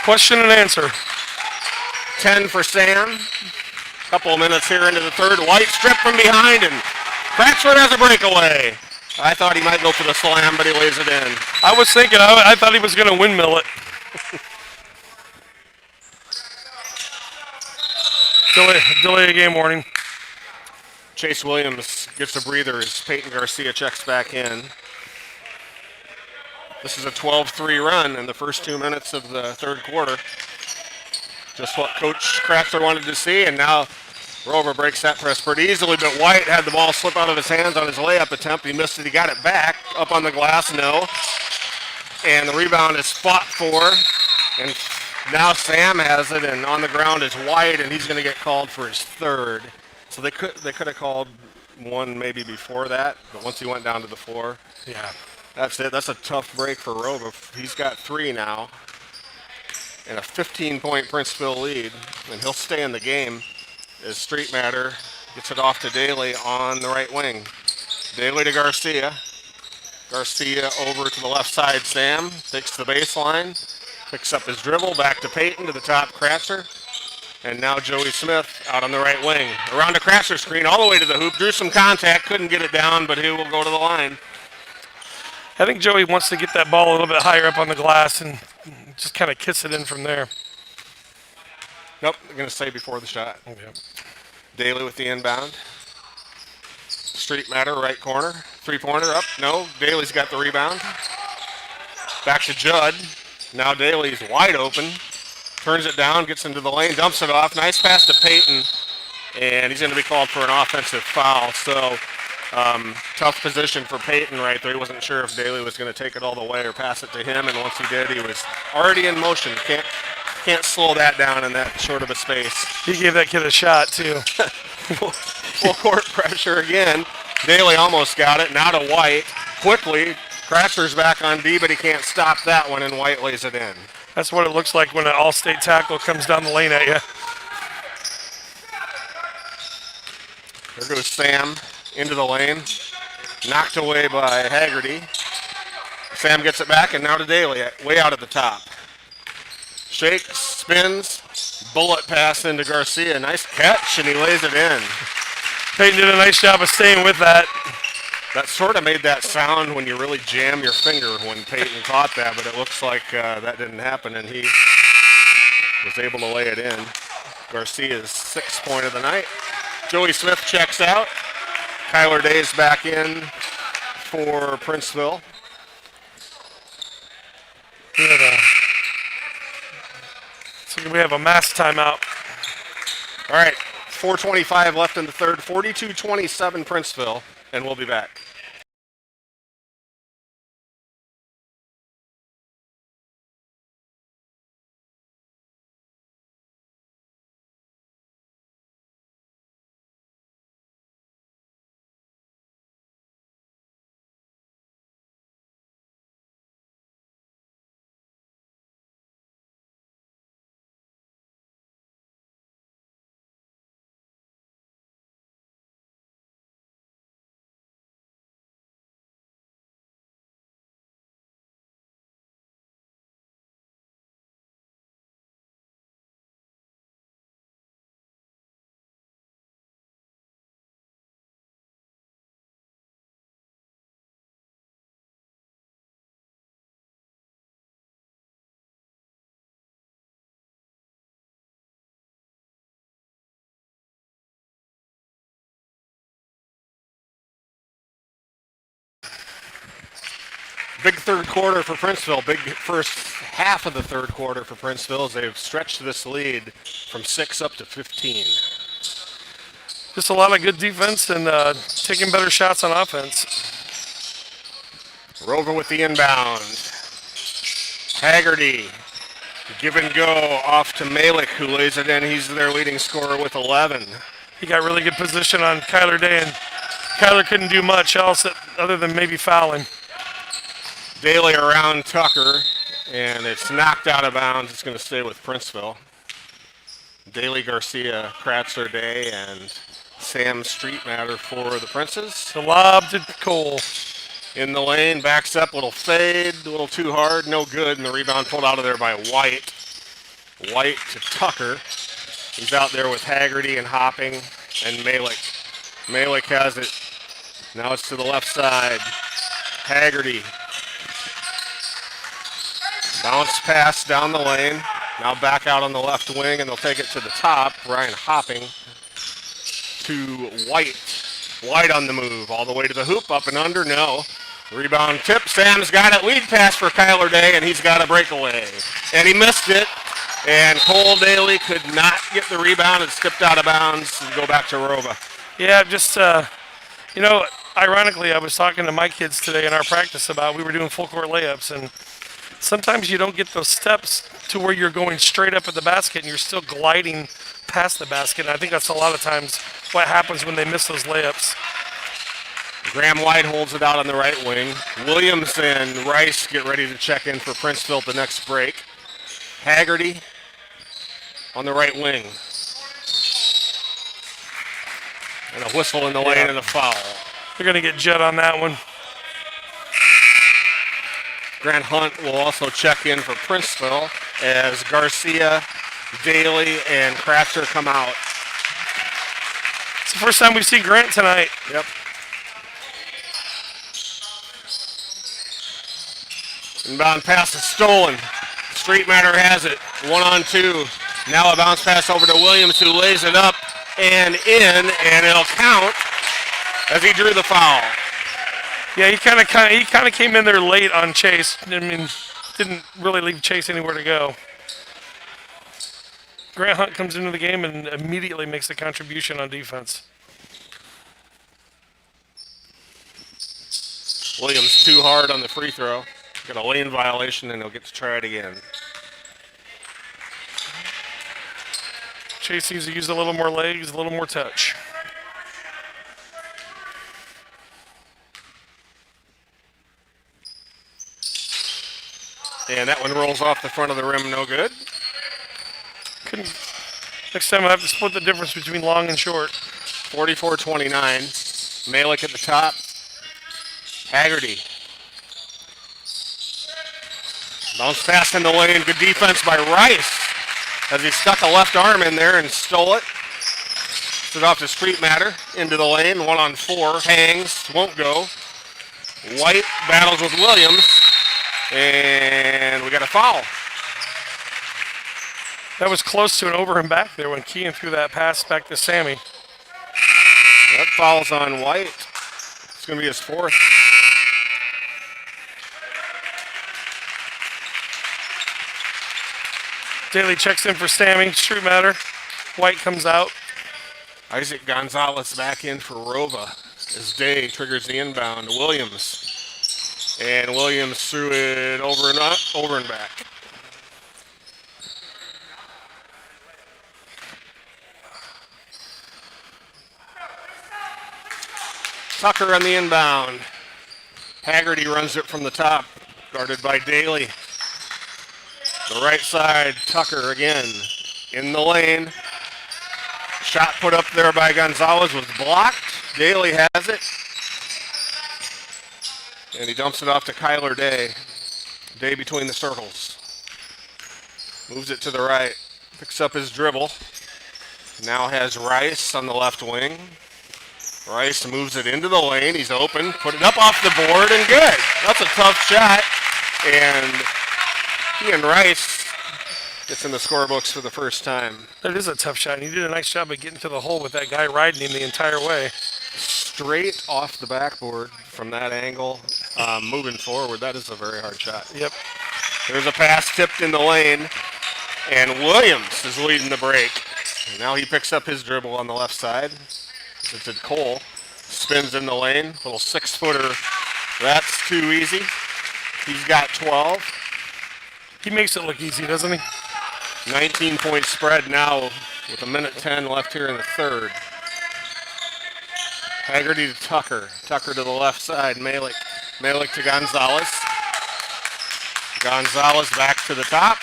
Question and answer. 10 for Sam. Couple of minutes here into the third. White strip from behind, and Cratchford has a breakaway. I thought he might go for the slam, but he lays it in. I was thinking, I thought he was going to windmill it. delay a game warning. Chase Williams gets a breather as Peyton Garcia checks back in. This is a 12-3 run in the first 2 minutes of the third quarter. Just what Coach Cratchford wanted to see, and now ROWVA breaks that press pretty easily, but White had the ball slip out of his hands on his layup attempt. He missed it. He got it back. Up on the glass, no. And the rebound is fought for. And now Sam has it, and on the ground is White, and he's going to get called for his third. So they could have called one maybe before that, but once he went down to the floor. Yeah. That's it. That's a tough break for ROWVA. He's got 3 now and a 15-point Princeville lead, and he'll stay in the game as Street Matter gets it off to Daly on the right wing. Daly to Garcia. Garcia over to the left side. Sam takes the baseline, picks up his dribble, back to Peyton to the top Cratcher. And now Joey Smith out on the right wing. Around a Cratcher screen all the way to the hoop. Drew some contact, couldn't get it down, but he will go to the line. I think Joey wants to get that ball a little bit higher up on the glass and just kind of kiss it in from there. Nope, they're going to say before the shot. Okay. Daly with the inbound. Street Matter, right corner. Three-pointer up. No, Daly's got the rebound. Back to Judd. Now Daly's wide open. Turns it down, gets into the lane, dumps it off. Nice pass to Peyton. And he's going to be called for an offensive foul. So tough position for Peyton right there. He wasn't sure if Daly was going to take it all the way or pass it to him. And once he did, he was already in motion. Can't slow that down in that short of a space. He gave that kid a shot, too. Full court pressure again. Daly almost got it. Now to White. Quickly, Cratcher's back on D, but he can't stop that one, and White lays it in. That's what it looks like when an all-state tackle comes down the lane at you. There goes Sam into the lane. Knocked away by Haggerty. Sam gets it back, and now to Daly, way out at the top. Shakes, spins, bullet pass into Garcia. Nice catch, and he lays it in. Peyton did a nice job of staying with that. That sort of made that sound when you really jam your finger when Peyton caught that, but it looks like that didn't happen, and he was able to lay it in. Garcia's 6th point of the night. Joey Smith checks out. Kyler Day's back in for Princeville. We have a mass timeout. All right, 4:25 left in the third, 42-27 Princeville, and we'll be back. Big third quarter for Princeville. Big first half of the third quarter for Princeville as they've stretched this lead from 6 up to 15. Just a lot of good defense and taking better shots on offense. ROWVA with the inbound. Haggerty, give and go off to Malik, who lays it in. He's their leading scorer with 11. He got really good position on Kyler Day, and Kyler couldn't do much else other than maybe fouling. Daly around Tucker, and it's knocked out of bounds. It's going to stay with Princeville. Daly, Garcia, Kratzer, Day, and Sam Streetmatter for the Princes. The lob to Cole. In the lane, backs up, little fade, a little too hard, no good, and the rebound pulled out of there by White. White to Tucker. He's out there with Haggerty and Hopping and Malik. Malik has it. Now it's to the left side. Haggerty. Bounce pass down the lane. Now back out on the left wing, and they'll take it to the top. Ryan Hopping to White. White on the move, all the way to the hoop, up and under, no. Rebound tip, Sam's got it. Lead pass for Kyler Day, and he's got a breakaway. And he missed it, and Cole Daly could not get the rebound. It skipped out of bounds and go back to ROWVA. Yeah, just, ironically, I was talking to my kids today in our practice about we were doing full court layups, and sometimes you don't get those steps to where you're going straight up at the basket and you're still gliding past the basket. And I think that's a lot of times what happens when they miss those layups. Graham White holds it out on the right wing. Williams and Rice get ready to check in for Princeville at the next break. Haggerty on the right wing. And a whistle in the lane and a foul. They're going to get Jet on that one. Grant Hunt will also check in for Princeville as Garcia, Daly, and Kratzer come out. It's the first time we've seen Grant tonight. Yep. Inbound pass is stolen. Streetmatter has it. 1-on-2. Now a bounce pass over to Williams, who lays it up and in, and it'll count as he drew the foul. Yeah, he kind of came in there late on Chase. I mean, didn't really leave Chase anywhere to go. Grant Hunt comes into the game and immediately makes a contribution on defense. Williams too hard on the free throw. Got a lane violation, and he'll get to try it again. Chase needs to use a little more legs, a little more touch. And that one rolls off the front of the rim, no good. Next time I have to split the difference between long and short. 44-29. Malik at the top. Haggerty. Bounce pass in the lane. Good defense by Rice as he stuck a left arm in there and stole it. It off to Streetmatter into the lane. 1-on-4. Hangs. Won't go. White battles with Williams. And we got a foul. That was close to an over and back there when Kean threw that pass back to Sammy. That foul's on White. It's going to be his fourth. Daly checks in for Sammy. Streetmatter. White comes out. Isaac Gonzalez back in for ROWVA as Day triggers the inbound to Williams. And Williams threw it over and back. Tucker on the inbound. Haggerty runs it from the top, guarded by Daly. The right side, Tucker again in the lane. Shot put up there by Gonzalez was blocked. Daly has it. And he dumps it off to Kyler Day. Day between the circles. Moves it to the right. Picks up his dribble. Now has Rice on the left wing. Rice moves it into the lane. He's open. Put it up off the board and good. That's a tough shot. And Ian Rice gets in the scorebooks for the first time. That is a tough shot. He did a nice job of getting to the hole with that guy riding him the entire way. Straight off the backboard from that angle. Moving forward, that is a very hard shot. Yep. There's a pass tipped in the lane, and Williams is leading the break. And now he picks up his dribble on the left side. It's to Cole. Spins in the lane. Little 6-footer. That's too easy. He's got 12. He makes it look easy, doesn't he? 19-point spread now with 1:10 left here in the third. Haggerty to Tucker. Tucker to the left side. Malik to Gonzalez. Gonzalez back to the top.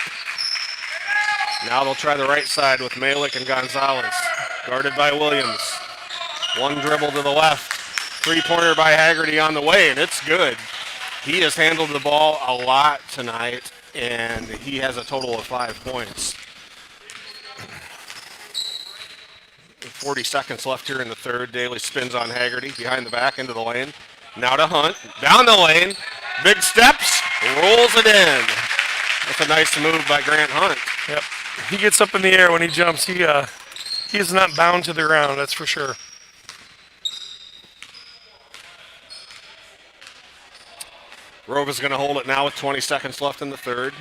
Now they'll try the right side with Malik and Gonzalez. Guarded by Williams. One dribble to the left. Three-pointer by Haggerty on the way, and it's good. He has handled the ball a lot tonight, and he has a total of 5 points. 40 seconds left here in the third. Daly spins on Haggerty, behind the back, into the lane. Now to Hunt, down the lane. Big steps, rolls it in. That's a nice move by Grant Hunt. Yep. He gets up in the air when he jumps. He is not bound to the ground, that's for sure. ROWVA's going to hold it now with 20 seconds left in the third.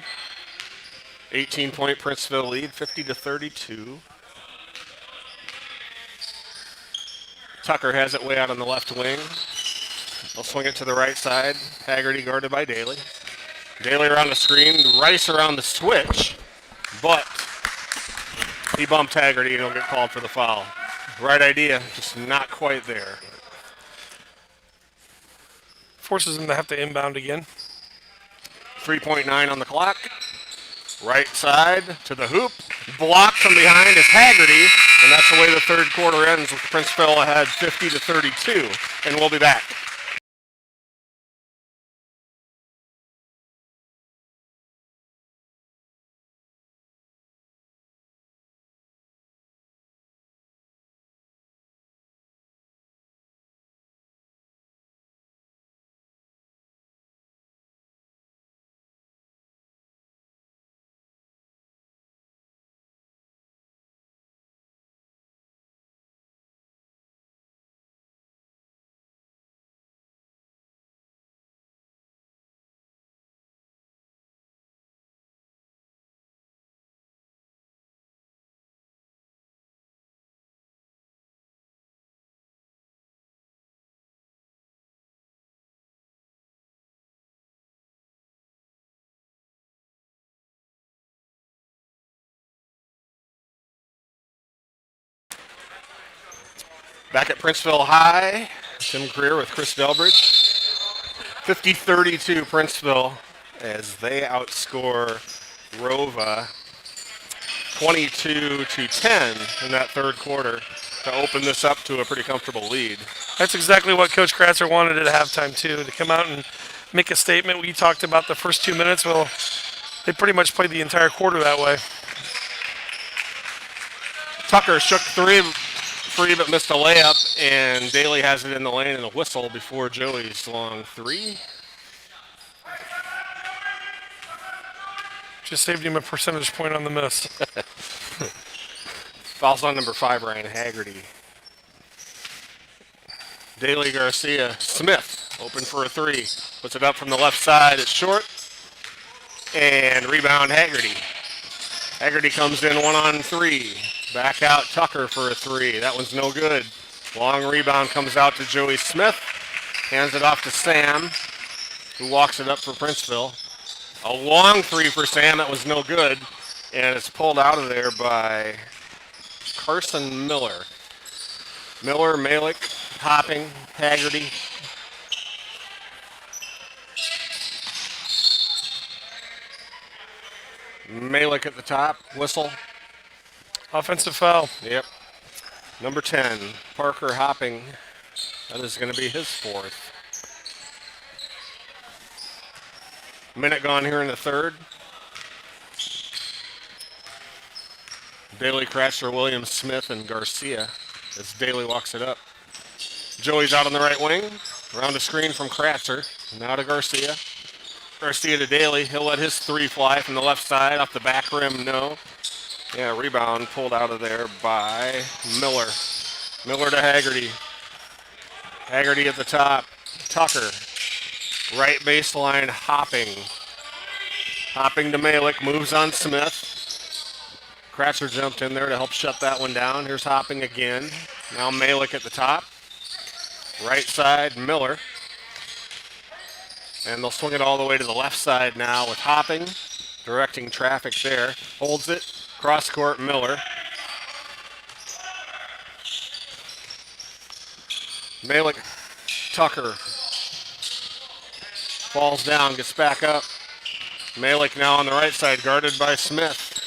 18-point Princeville lead, 50-32. Tucker has it way out on the left wing. They'll swing it to the right side. Haggerty guarded by Daly. Daly around the screen, Rice around the switch, but he bumped Haggerty and he'll get called for the foul. Right idea, just not quite there. Forces him to have to inbound again. 3.9 on the clock. Right side to the hoop. Blocked from behind is Haggerty, and that's the way the third quarter ends with Princeville ahead 50-32, and we'll be back. Back at Princeville High, Tim Greer with Chris Delbridge. 50-32 Princeville as they outscore ROWVA 22-10 in that third quarter to open this up to a pretty comfortable lead. That's exactly what Coach Kratzer wanted at halftime, too, to come out and make a statement. We talked about the first 2 minutes. Well, they pretty much played the entire quarter that way. Tucker shook free but missed a layup, and Daly has it in the lane and a whistle before Joey's long three. Just saved him a percentage point on the miss. Fouls on number 5, Ryan Haggerty. Daly Garcia Smith open for a three. Puts it up from the left side. It's short. And rebound Haggerty. Haggerty comes in 1-on-3. Back out Tucker for a three. That one's no good. Long rebound comes out to Joey Smith. Hands it off to Sam, who walks it up for Princeville. A long three for Sam. That was no good. And it's pulled out of there by Carson Miller. Miller, Malik, Hopping, Haggerty. Malik at the top, whistle. Offensive foul. Yep. Number 10, Parker Hopping. That is going to be his fourth. Minute gone here in the third. Daly, Kratzer, Williams, Smith, and Garcia as Daly walks it up. Joey's out on the right wing. Around a screen from Kratzer. Now to Garcia. Garcia to Daly. He'll let his three fly from the left side. Off the back rim, no. Yeah, rebound pulled out of there by Miller. Miller to Haggerty. Haggerty at the top. Tucker. Right baseline, Hopping. Hopping to Malik. Moves on Smith. Kratzer jumped in there to help shut that one down. Here's Hopping again. Now Malik at the top. Right side, Miller. And they'll swing it all the way to the left side now with Hopping. Directing traffic there. Holds it. Cross court, Miller. Malik, Tucker. Falls down, gets back up. Malik now on the right side, guarded by Smith.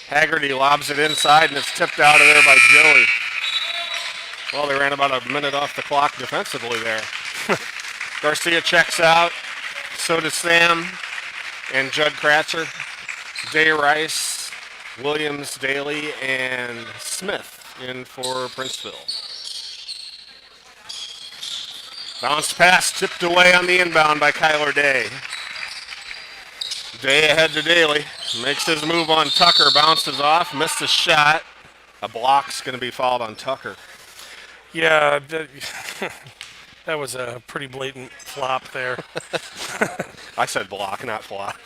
Haggerty lobs it inside, and it's tipped out of there by Joey. Well, they ran about a minute off the clock defensively there. Garcia checks out. So does Sam and Judd Kratzer. Day Rice, Williams, Daly, and Smith in for Princeville. Bounce pass tipped away on the inbound by Kyler Day. Day ahead to Daly. Makes his move on Tucker. Bounces off. Missed a shot. A block's going to be fouled on Tucker. Yeah, that was a pretty blatant flop there. I said block, not flop.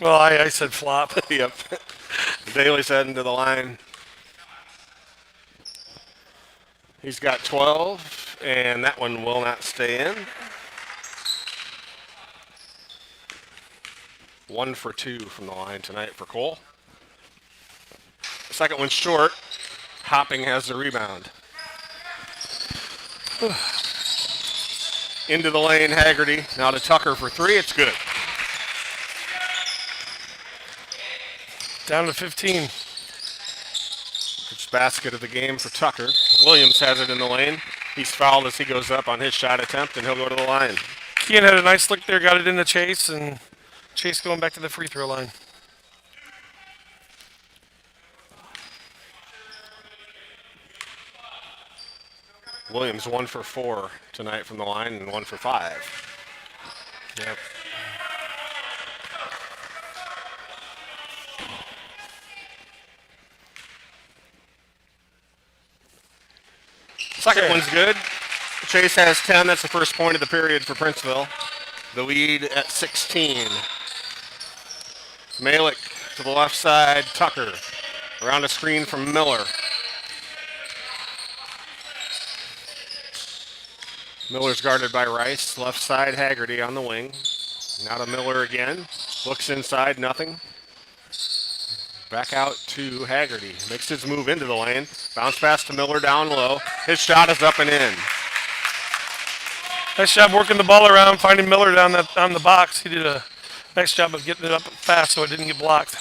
Well, I said flop. Yep. Daly's heading to the line. He's got 12, and that one will not stay in. 1 for 2 from the line tonight for Cole. Second one short. Hopping has the rebound. Into the lane, Haggerty. Now to Tucker for 3. It's good. Down to 15. First basket of the game for Tucker. Williams has it in the lane. He's fouled as he goes up on his shot attempt, and he'll go to the line. Kean had a nice look there, got it into Chase, and Chase going back to the free throw line. Williams 1 for 4 tonight from the line and 1 for 5. Yep. Second one's good. Chase has 10. That's the first point of the period for Princeville. The lead at 16. Malik to the left side. Tucker around a screen from Miller. Miller's guarded by Rice. Left side, Haggerty on the wing. Now to Miller again. Looks inside, nothing. Back out to Haggerty. Makes his move into the lane. Bounce pass to Miller down low. His shot is up and in. Nice job working the ball around, finding Miller down on the box. He did a nice job of getting it up fast so it didn't get blocked.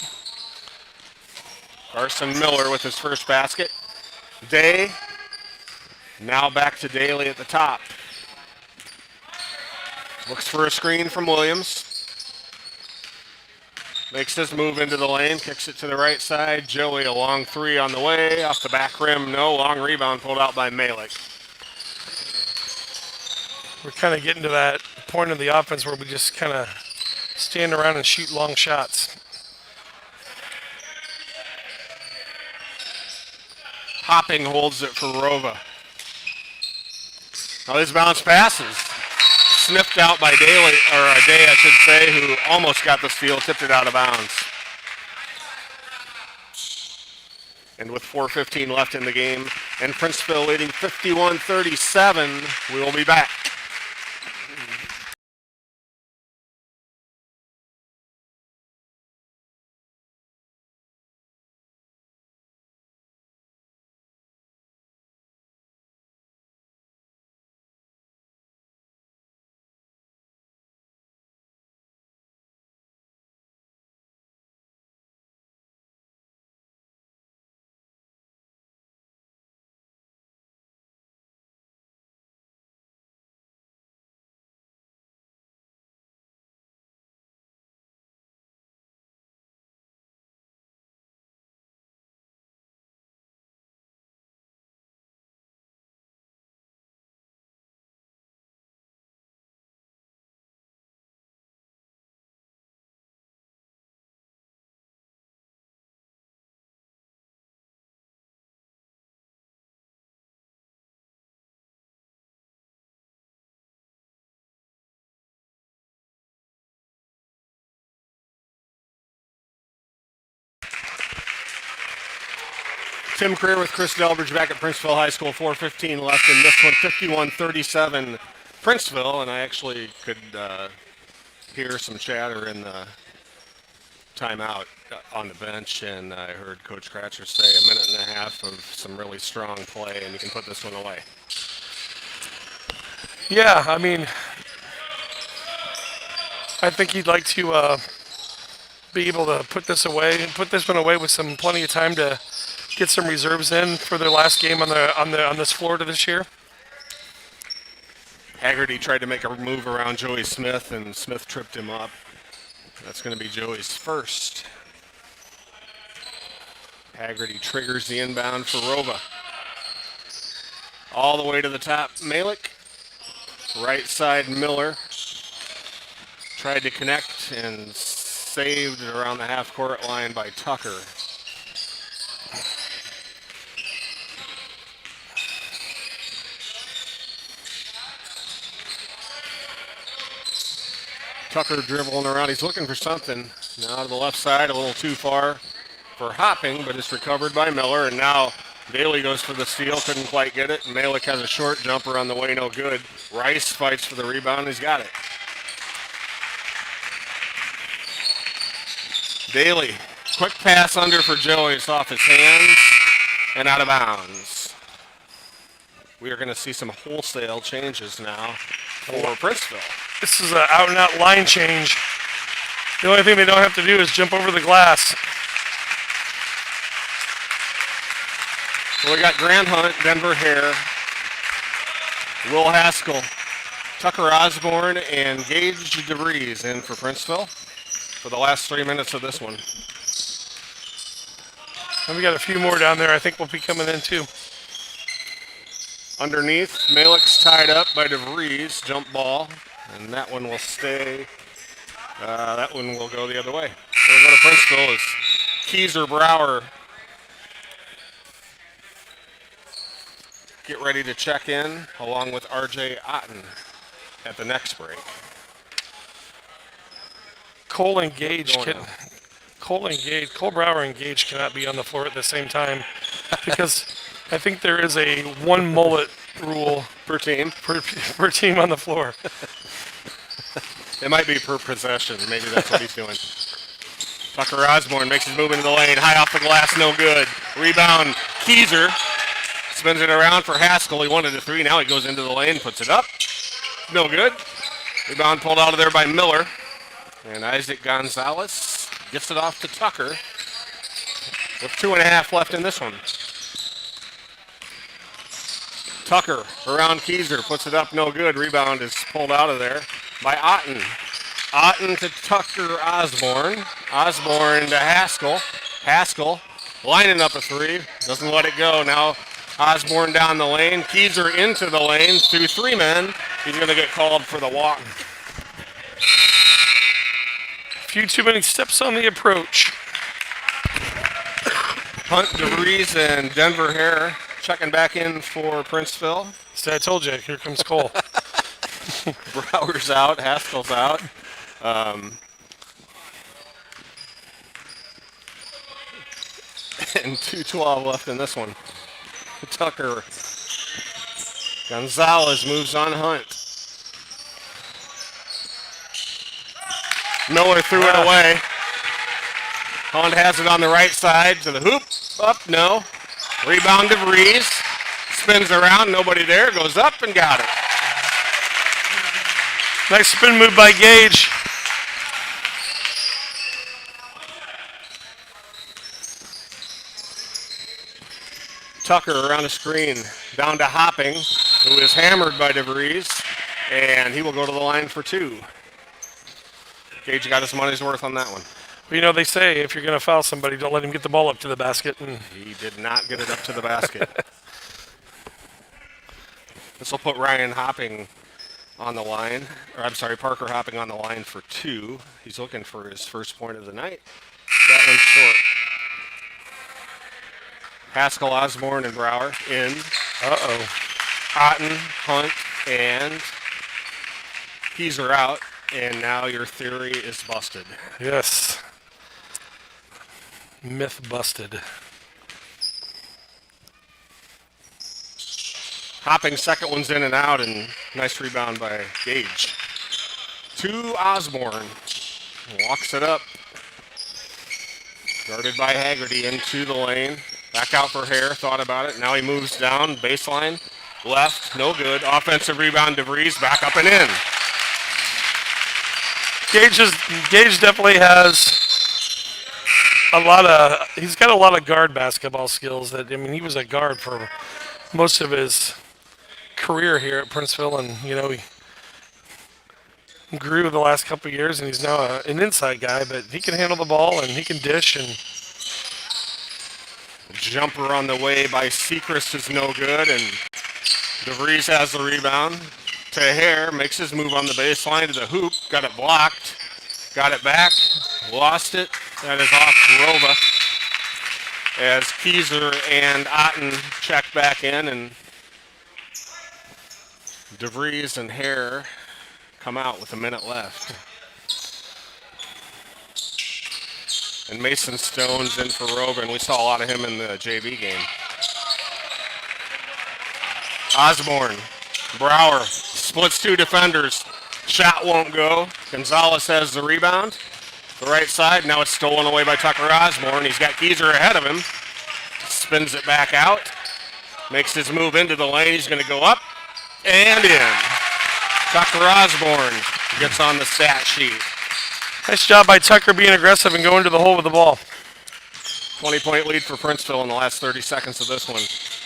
Carson Miller with his first basket. Day. Now back to Daly at the top. Looks for a screen from Williams. Makes his move into the lane, kicks it to the right side. Joey, a long 3 on the way. Off the back rim, no. Long rebound pulled out by Malik. We're kind of getting to that point of the offense where we just kind of stand around and shoot long shots. Hopping holds it for ROWVA. Now these bounce passes. Sniffed out by Daly, or Day, I should say, who almost got the steal, tipped it out of bounds. And with 4:15 left in the game, and Princeville leading 51-37, we will be back. Tim Creer with Chris Delbridge back at Princeville High School. 4:15 left in this one. 51-37 Princeville, and I actually could hear some chatter in the timeout on the bench, and I heard Coach Kratzer say a minute and a half of some really strong play, and you can put this one away. Yeah, I mean, I think he'd like to be able to put this one away with some plenty of time to get some reserves in for their last game on this floor to this year. Haggerty tried to make a move around Joey Smith, and Smith tripped him up. That's going to be Joey's first. Haggerty triggers the inbound for ROWVA. All the way to the top, Malik. Right side, Miller. Tried to connect and saved around the half-court line by Tucker. Tucker dribbling around. He's looking for something. Now to the left side, a little too far for hopping, but it's recovered by Miller. And now Daly goes for the steal, couldn't quite get it. Malik has a short jumper on the way, no good. Rice fights for the rebound, he's got it. Daly, quick pass under for Joey. It's off his hands and out of bounds. We are going to see some wholesale changes now for Princeville. This is an out-and-out line change. The only thing they don't have to do is jump over the glass. So we got Grant Hunt, Denver Hare, Will Haskell, Tucker Osborne, and Gage DeVries in for Princeville for the last 3 minutes of this one. And we got a few more down there I think will be coming in too. Underneath, Malik's tied up by DeVries, jump ball, and that one will stay. That one will go the other way. We'll go to Princeville is Keyser Brower. Get ready to check in along with RJ Otten at the next break. Cole Brower and Gage cannot be on the floor at the same time because I think there is a one mullet rule Per team. per team on the floor. It might be per possession. Maybe that's what he's doing. Tucker Osborne makes his move into the lane. High off the glass, no good. Rebound, Keyser. Spins it around for Haskell. He wanted a three. Now he goes into the lane, puts it up. No good. Rebound pulled out of there by Miller. And Isaac Gonzalez gets it off to Tucker with 2.5 left in this one. Tucker around Keyser, puts it up, no good. Rebound is pulled out of there by Otten. Otten to Tucker Osborne. Osborne to Haskell. Haskell lining up a three, doesn't let it go. Now Osborne down the lane. Keyser into the lane through three men. He's going to get called for the walk. A few too many steps on the approach. Hunt, DeVries, and Denver Hare checking back in for Princeville. See, I told you, here comes Cole. Brower's out, Haskell's out. And 2:12 left in this one. Tucker. Gonzalez moves on Hunt. Miller threw it away. Hunt has it on the right side to the hoop. Up, no. Rebound to DeVries. Spins around, nobody there. Goes up and got it. Nice spin move by Gage. Tucker around the screen. Down to Hopping, who is hammered by DeVries. And he will go to the line for two. Gage got his money's worth on that one. Well, you know, they say if you're going to foul somebody, don't let him get the ball up to the basket. And He did not get it up to the basket. This will put Ryan Hopping on the line. Or I'm sorry, Parker Hopping on the line for two. He's looking for his first point of the night. That one's short. Haskell, Osborne, and Brower in. uh-oh. Otten, Hunt, and Keyser out. And now your theory is busted. Yes. Myth busted. Hopping, second one's in and out, and nice rebound by Gage. To Osborne. Walks it up. Guarded by Haggerty into the lane. Back out for Hare, thought about it. Now he moves down, baseline, left, no good. Offensive rebound, DeVries, back up and in. Gage definitely has he's got a lot of guard basketball skills. He was a guard for most of his career here at Princeville, and he grew the last couple of years, and he's now an inside guy. But he can handle the ball and he can dish. And Jumper on the way by Sechrist is no good, and DeVries has the rebound. Teher makes his move on the baseline to the hoop, got it blocked, got it back, lost it. That is off ROWVA as Keyser and Otten check back in, and DeVries and Hare come out with a minute left. And Mason Stone's in for ROWVA, and we saw a lot of him in the JV game. Osborne, Brower, splits two defenders. Shot won't go. Gonzalez has the rebound. The right side, now it's stolen away by Tucker Osborne. He's got Keyser ahead of him. Spins it back out. Makes his move into the lane. He's going to go up and in. Tucker Osborne gets on the stat sheet. Nice job by Tucker being aggressive and going to the hole with the ball. 20-point lead for Princeville in the last 30 seconds of this one.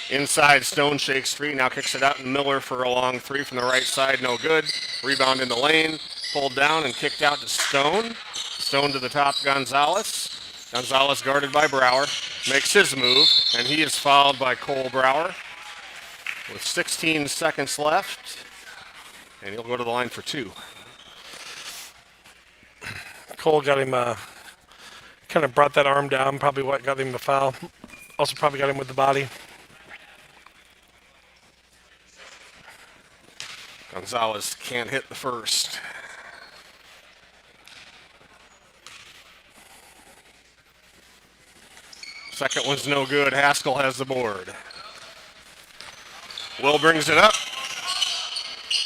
Inside, Stone shakes three, now kicks it out, and Miller for a long three from the right side, no good. Rebound in the lane, pulled down and kicked out to Stone. Stone to the top, Gonzalez. Gonzalez guarded by Brower, makes his move, and he is fouled by Cole Brower with 16 seconds left, and he'll go to the line for two. Cole got him, kind of brought that arm down, probably what got him the foul. Also probably got him with the body. Gonzalez can't hit the first. Second one's no good. Haskell has the board. Will brings it up.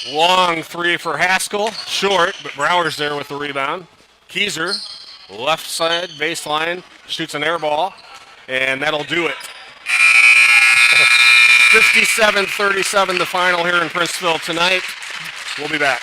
Long three for Haskell. Short, but Brower's there with the rebound. Keyser, left side baseline, shoots an air ball, and that'll do it. 57-37 the final here in Princeville tonight. We'll be back.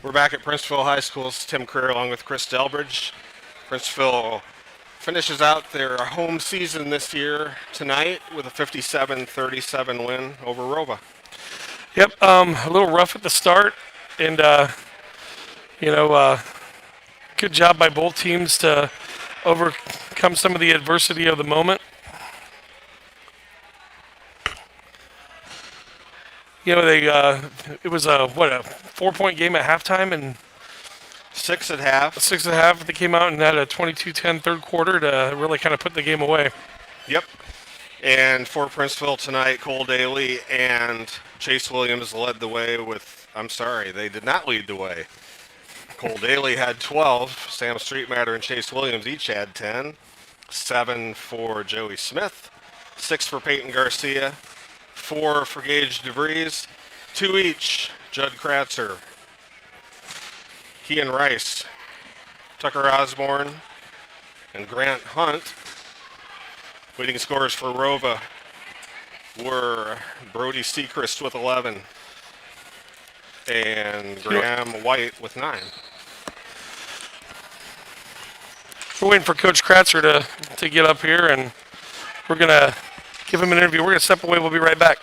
We're back at Princeville High School's Tim Creer along with Chris Delbridge. Princeville finishes out their home season this year tonight with a 57-37 win over ROWVA. Yep, a little rough at the start, and good job by both teams to overcome some of the adversity of the moment. It was a 4-point game at halftime, and 6 at half. 6.5. They came out and had a 22-10 third quarter to really kind of put the game away. Yep. And for Princeville tonight, Cole Daly and Chase Williams led the way with, I'm sorry, they did not lead the way. Cole Daly had 12. Sam Streetmatter and Chase Williams each had 10. 7 for Joey Smith. 6 for Peyton Garcia. 4 for Gage DeVries. 2 each. Judd Kratzer. Kean Rice. Tucker Osborne. And Grant Hunt. Leading scorers for ROWVA were Brody Seacrest with 11 and Graham White with 9. We're waiting for Coach Kratzer to get up here, and we're going to give him an interview. We're going to step away. We'll be right back.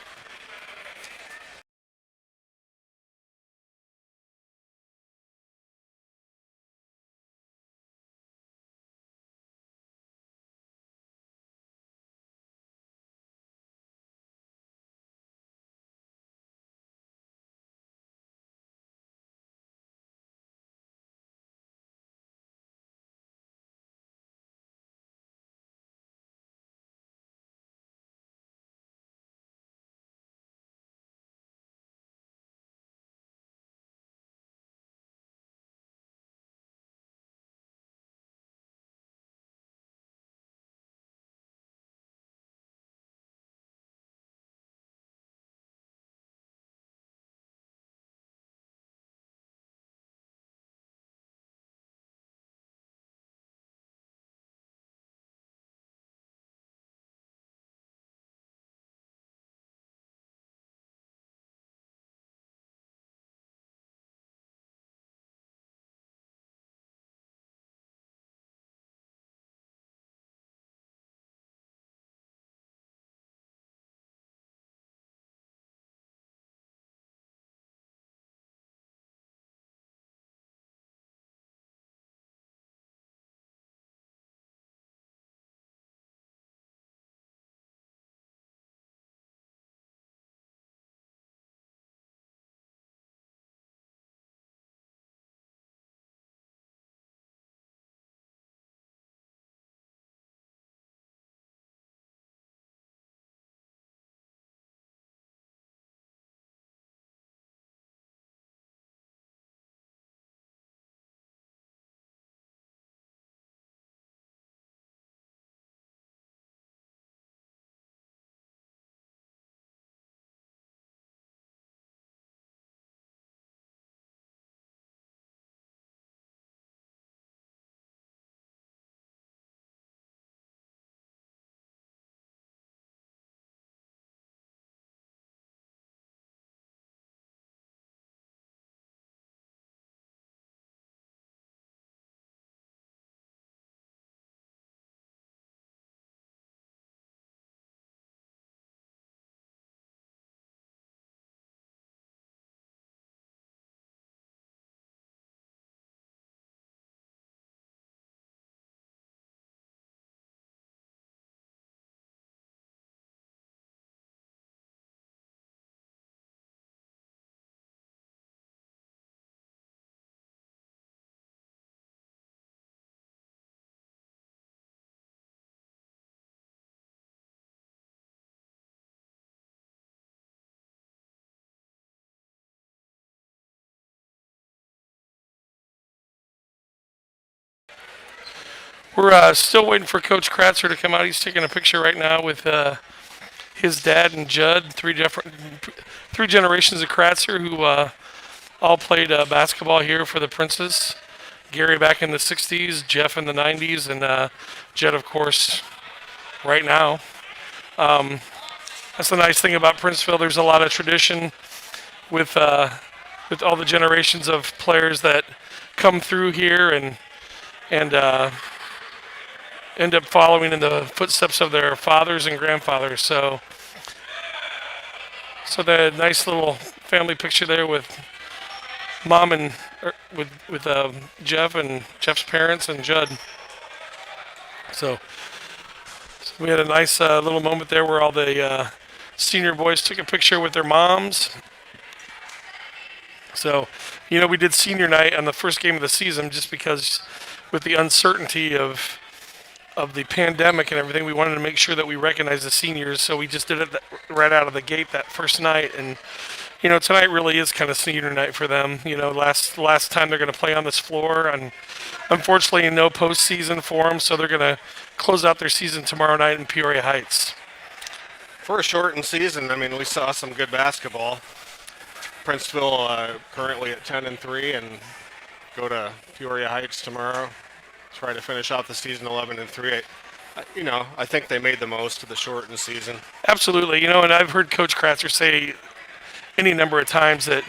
We're still waiting for Coach Kratzer to come out. He's taking a picture right now with his dad and Judd, three generations of Kratzer who all played basketball here for the Princes. Gary back in the 60s, Jeff in the 90s, and Judd, of course, right now. That's the nice thing about Princeville. There's a lot of tradition with all the generations of players that come through here and end up following in the footsteps of their fathers and grandfathers. So the nice little family picture there with Mom and with Jeff and Jeff's parents and Judd. So we had a nice little moment there where all the senior boys took a picture with their moms. So We did senior night on the first game of the season just because with the uncertainty of the pandemic and everything, we wanted to make sure that we recognized the seniors. So we just did it right out of the gate that first night. And tonight really is kind of senior night for them. Last time they're going to play on this floor, and unfortunately, no postseason for them. So they're going to close out their season tomorrow night in Peoria Heights. For a shortened season, I mean, we saw some good basketball. Princeville currently at 10-3, and go to Peoria Heights tomorrow. Try to finish out the season 11-3. I think they made the most of the shortened season. Absolutely, and I've heard Coach Kratzer say any number of times that,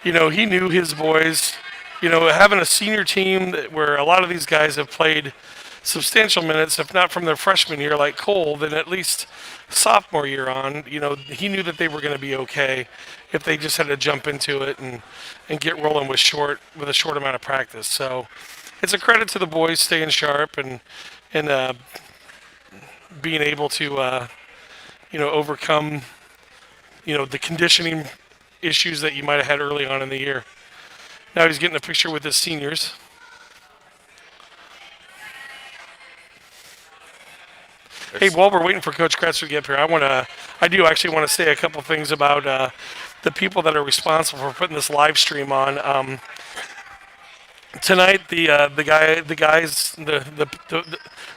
he knew his boys. Having a senior team where a lot of these guys have played substantial minutes, if not from their freshman year like Cole, then at least sophomore year on, he knew that they were going to be okay if they just had to jump into it and get rolling with a short amount of practice. So it's a credit to the boys staying sharp and being able to overcome the conditioning issues that you might have had early on in the year. Now he's getting a picture with his seniors. Hey, while we're waiting for Coach Kratzer to get up here, I do actually want to say a couple things about the people that are responsible for putting this live stream on. Tonight, the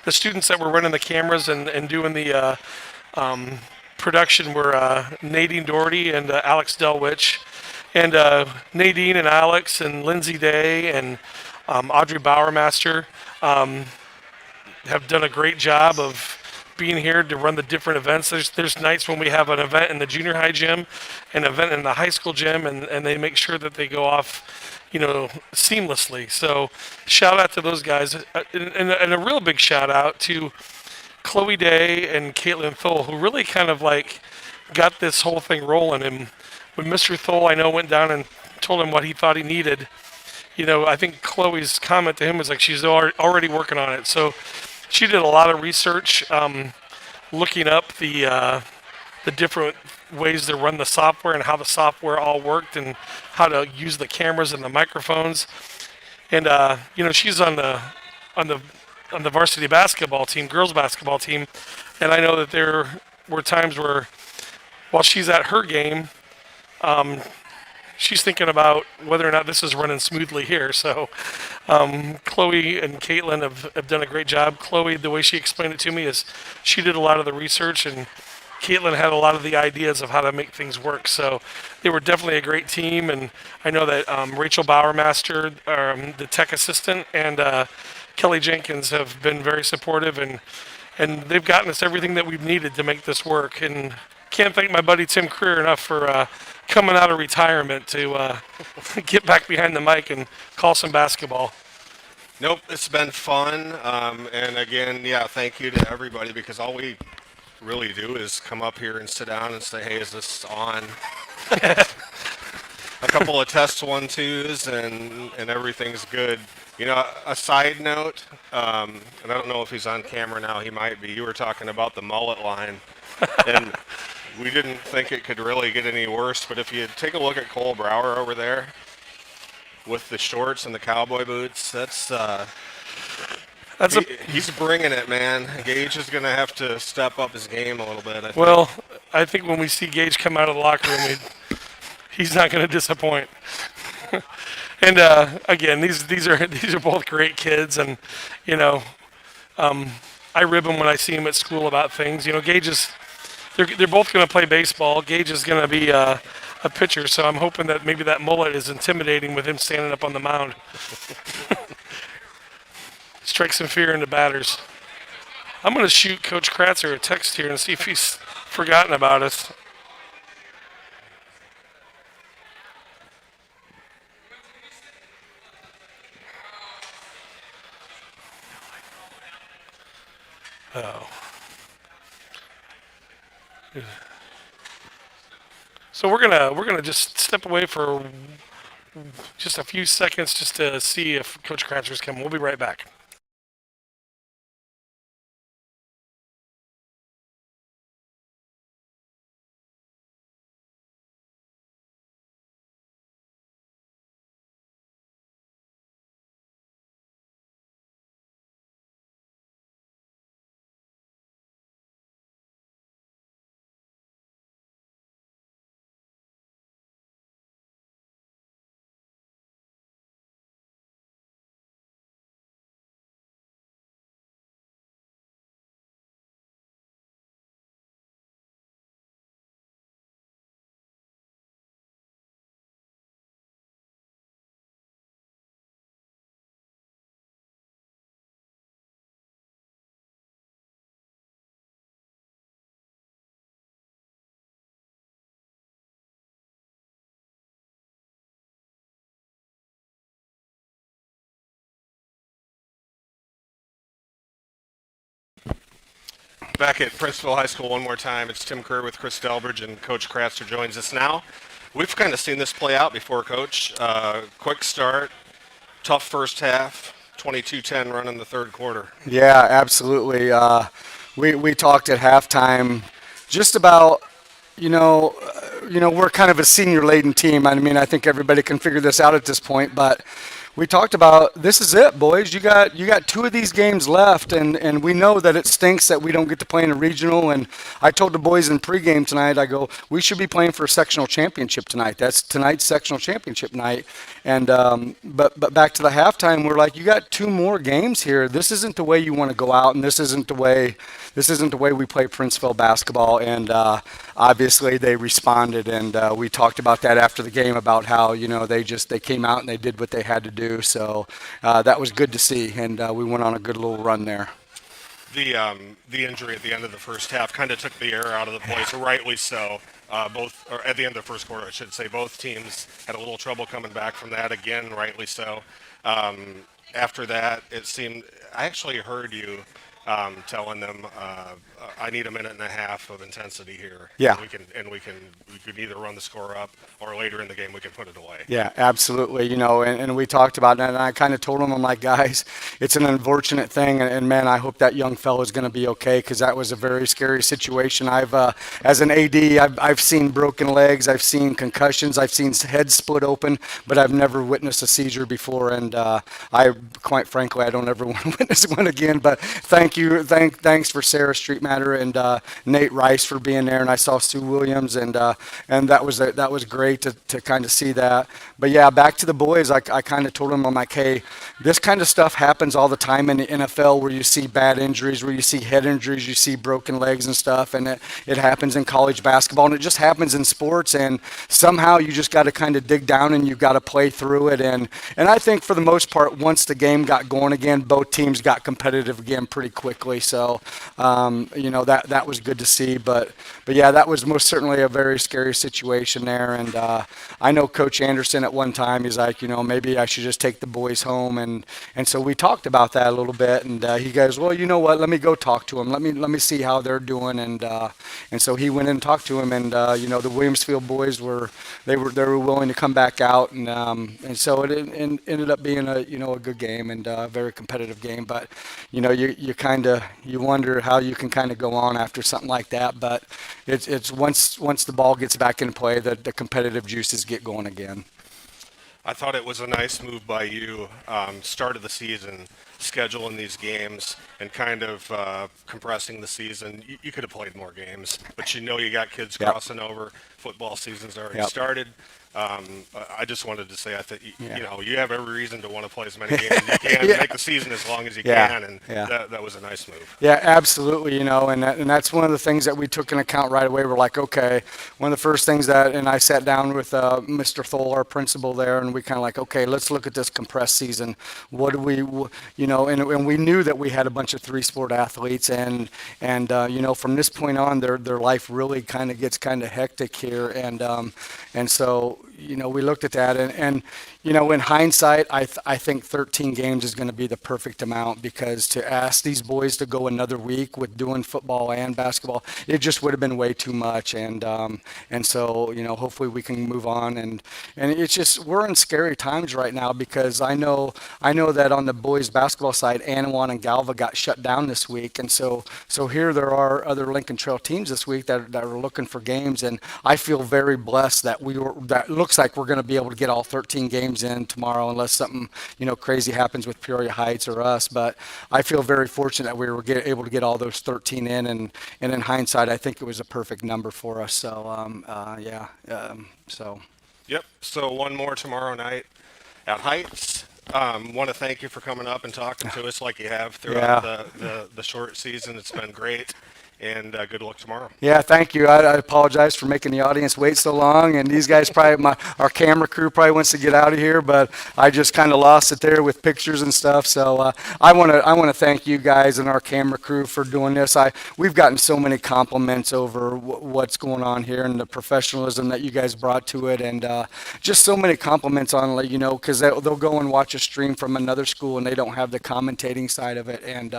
students that were running the cameras and doing the production were Nadine Doherty and Alex Delwich, and Nadine and Alex and Lindsay Day and Audrey Bowermaster have done a great job of being here to run the different events. There's nights when we have an event in the junior high gym, an event in the high school gym, and they make sure that they go off, seamlessly. So shout out to those guys, and a real big shout out to Chloe Day and Caitlin Thole, who really kind of got this whole thing rolling. And when Mr. Thole, I know, went down and told him what he thought he needed, I think Chloe's comment to him was she's already working on it. So she did a lot of research, looking up the different ways to run the software and how the software all worked and how to use the cameras and the microphones. And she's on the varsity basketball team, girls basketball team, and I know that there were times where while she's at her game, she's thinking about whether or not this is running smoothly here. So Chloe and Caitlin have done a great job. Chloe, the way she explained it to me is she did a lot of the research, and Caitlin had a lot of the ideas of how to make things work. So they were definitely a great team, and I know that Rachel Bowermaster, the tech assistant, and Kelly Jenkins have been very supportive, and they've gotten us everything that we've needed to make this work. And can't thank my buddy Tim Creer enough for coming out of retirement to get back behind the mic and call some basketball. Nope, it's been fun. And again, thank you to everybody, because all we really do is come up here and sit down and say, hey, is this on? A couple of test 1-2s and everything's good. A side note, and I don't know if he's on camera now, he might be. You were talking about the mullet line, and we didn't think it could really get any worse, but if you take a look at Cole Brower over there with the shorts and the cowboy boots, he's bringing it, man. Gage is going to have to step up his game a little bit, I think. Well, I think when we see Gage come out of the locker room, he's not going to disappoint. And again, these are both great kids, and I rib them when I see them at school about things. Gage is they're both going to play baseball. Gage is going to be a pitcher, so I'm hoping that maybe that mullet is intimidating with him standing up on the mound. Strike some fear into batters. I'm going to shoot Coach Kratzer a text here and see if he's forgotten about us. Oh. So we're gonna just step away for just a few seconds just to see if Coach Kratzer's coming. We'll be right back. Back at Princeville High School one more time. It's Tim Kerr with Chris Delbridge, and Coach Kratzer joins us now. We've kind of seen this play out before, Coach. Quick start, tough first half, 22-10 run in the third quarter. Yeah, absolutely. We talked at halftime just about, we're kind of a senior-laden team. I mean, I think everybody can figure this out at this point, but we talked about this is it, boys. You got 2 of these games left, and we know that it stinks that we don't get to play in a regional. And I told the boys in pregame tonight, I go, we should be playing for a sectional championship tonight. That's tonight's sectional championship night. And but back to the halftime, we're like, you got 2 more games here. This isn't the way you want to go out, and this isn't the way we play Princeville basketball. And obviously they responded, and we talked about that after the game about how they came out and they did what they had to do. So that was good to see, and we went on a good little run there. The injury at the end of the first half kind of took the air out of the place, rightly so. Or at the end of the first quarter, I should say, both teams had a little trouble coming back from that. Again, rightly so. After that, it seemed I actually heard you telling them, I need a minute and a half of intensity here. Yeah. We can either run the score up or later in the game we can put it away. Yeah, absolutely. And we talked about it, and I kind of told them, I'm like, guys, it's an unfortunate thing, and man, I hope that young fellow is going to be okay, because that was a very scary situation. As an AD, I've seen broken legs, I've seen concussions, I've seen heads split open, but I've never witnessed a seizure before, and quite frankly, I don't ever want to witness one again. But thanks for Sarah Streetmatter and Nate Rice for being there, and I saw Sue Williams, and that was great to kind of see that. But yeah, back to the boys, I kind of told them, I'm like, hey, this kind of stuff happens all the time in the NFL, where you see bad injuries, where you see head injuries, you see broken legs and stuff, and it happens in college basketball, and it just happens in sports, and somehow you just got to kind of dig down and you've got to play through it. And I think for the most part, once the game got going again, both teams got competitive again pretty quickly. So that was good to see. But yeah, that was most certainly a very scary situation there. And I know Coach Anderson at one time, he's like, maybe I should just take the boys home. And so we talked about that a little bit. And he goes, well, you know what? Let me go talk to them. Let me see how they're doing. And so he went in and talked to him. And the Williamsfield boys were willing to come back out. And so it ended up being a good game and a very competitive game. But you wonder how you can kind of go on after something like that. But it's once the ball gets back in play, the competitive juices get going again. I thought it was a nice move by you, start of the season, scheduling these games and kind of compressing the season. You could have played more games, but you got kids crossing over. Football season's already started. I just wanted to say, I think you have every reason to want to play as many games as you can, make the season as long as you can, and that was a nice move. Yeah, absolutely. And that's one of the things that we took into account right away. We're like, okay, one of the first things and I sat down with Mr. Thole, our principal there, and we kind of like, okay, let's look at this compressed season. What do we, and we knew that we had a bunch of 3-sport athletes, and from this point on, their life really kind of gets kind of hectic here, and so we looked at that, and in hindsight, I think 13 games is going to be the perfect amount, because to ask these boys to go another week with doing football and basketball, it just would have been way too much. And so hopefully we can move on. And it's just, we're in scary times right now, because I know that on the boys basketball side, Anawan and Galva got shut down this week, and so here there are other Lincoln Trail teams this week that are looking for games, and I feel very blessed that that looks like we're going to be able to get all 13 games in tomorrow, unless something crazy happens with Peoria Heights or us. But I feel very fortunate that we were able to get all those 13 in, and in hindsight, I think it was a perfect number for us. So so. Yep. So one more tomorrow night at Heights. Want to thank you for coming up and talking to us like you have throughout the short season. It's been great. And good luck tomorrow. Yeah, thank you. I apologize for making the audience wait so long. And these guys our camera crew probably wants to get out of here, but I just kind of lost it there with pictures and stuff. So I want to thank you guys and our camera crew for doing this. We've gotten so many compliments over what's going on here and the professionalism that you guys brought to it, and just so many compliments on, because they'll go and watch a stream from another school and they don't have the commentating side of it, and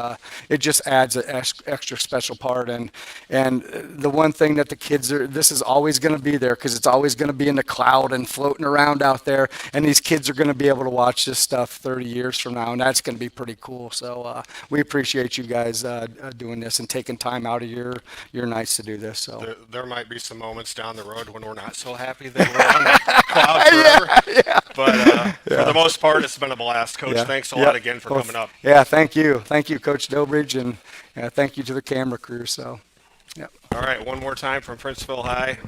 it just adds an extra special part. And the one thing that the kids are, this is always going to be there because it's always going to be in the cloud and floating around out there. And these kids are going to be able to watch this stuff 30 years from now, and that's going to be pretty cool. So we appreciate you guys doing this and taking time out of your nights to do this. So There might be some moments down the road when we're not so happy that we're on the cloud forever. yeah. But for the most part, it's been a blast. Coach, Yeah. thanks a Yep. lot again for coming up. Yeah, thank you. Thank you, Coach Dobridge, and thank you to the camera crew. So, yeah. All right, one more time from Princeville High,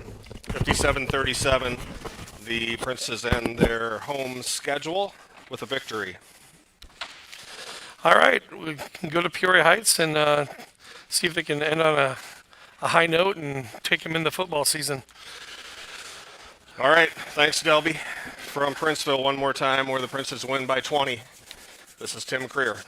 57-37. The Princes end their home schedule with a victory. All right, we can go to Peoria Heights and see if they can end on a high note and take them in the football season. All right, thanks, Delby. From Princeville, one more time, where the Princes win by 20. This is Tim Creer.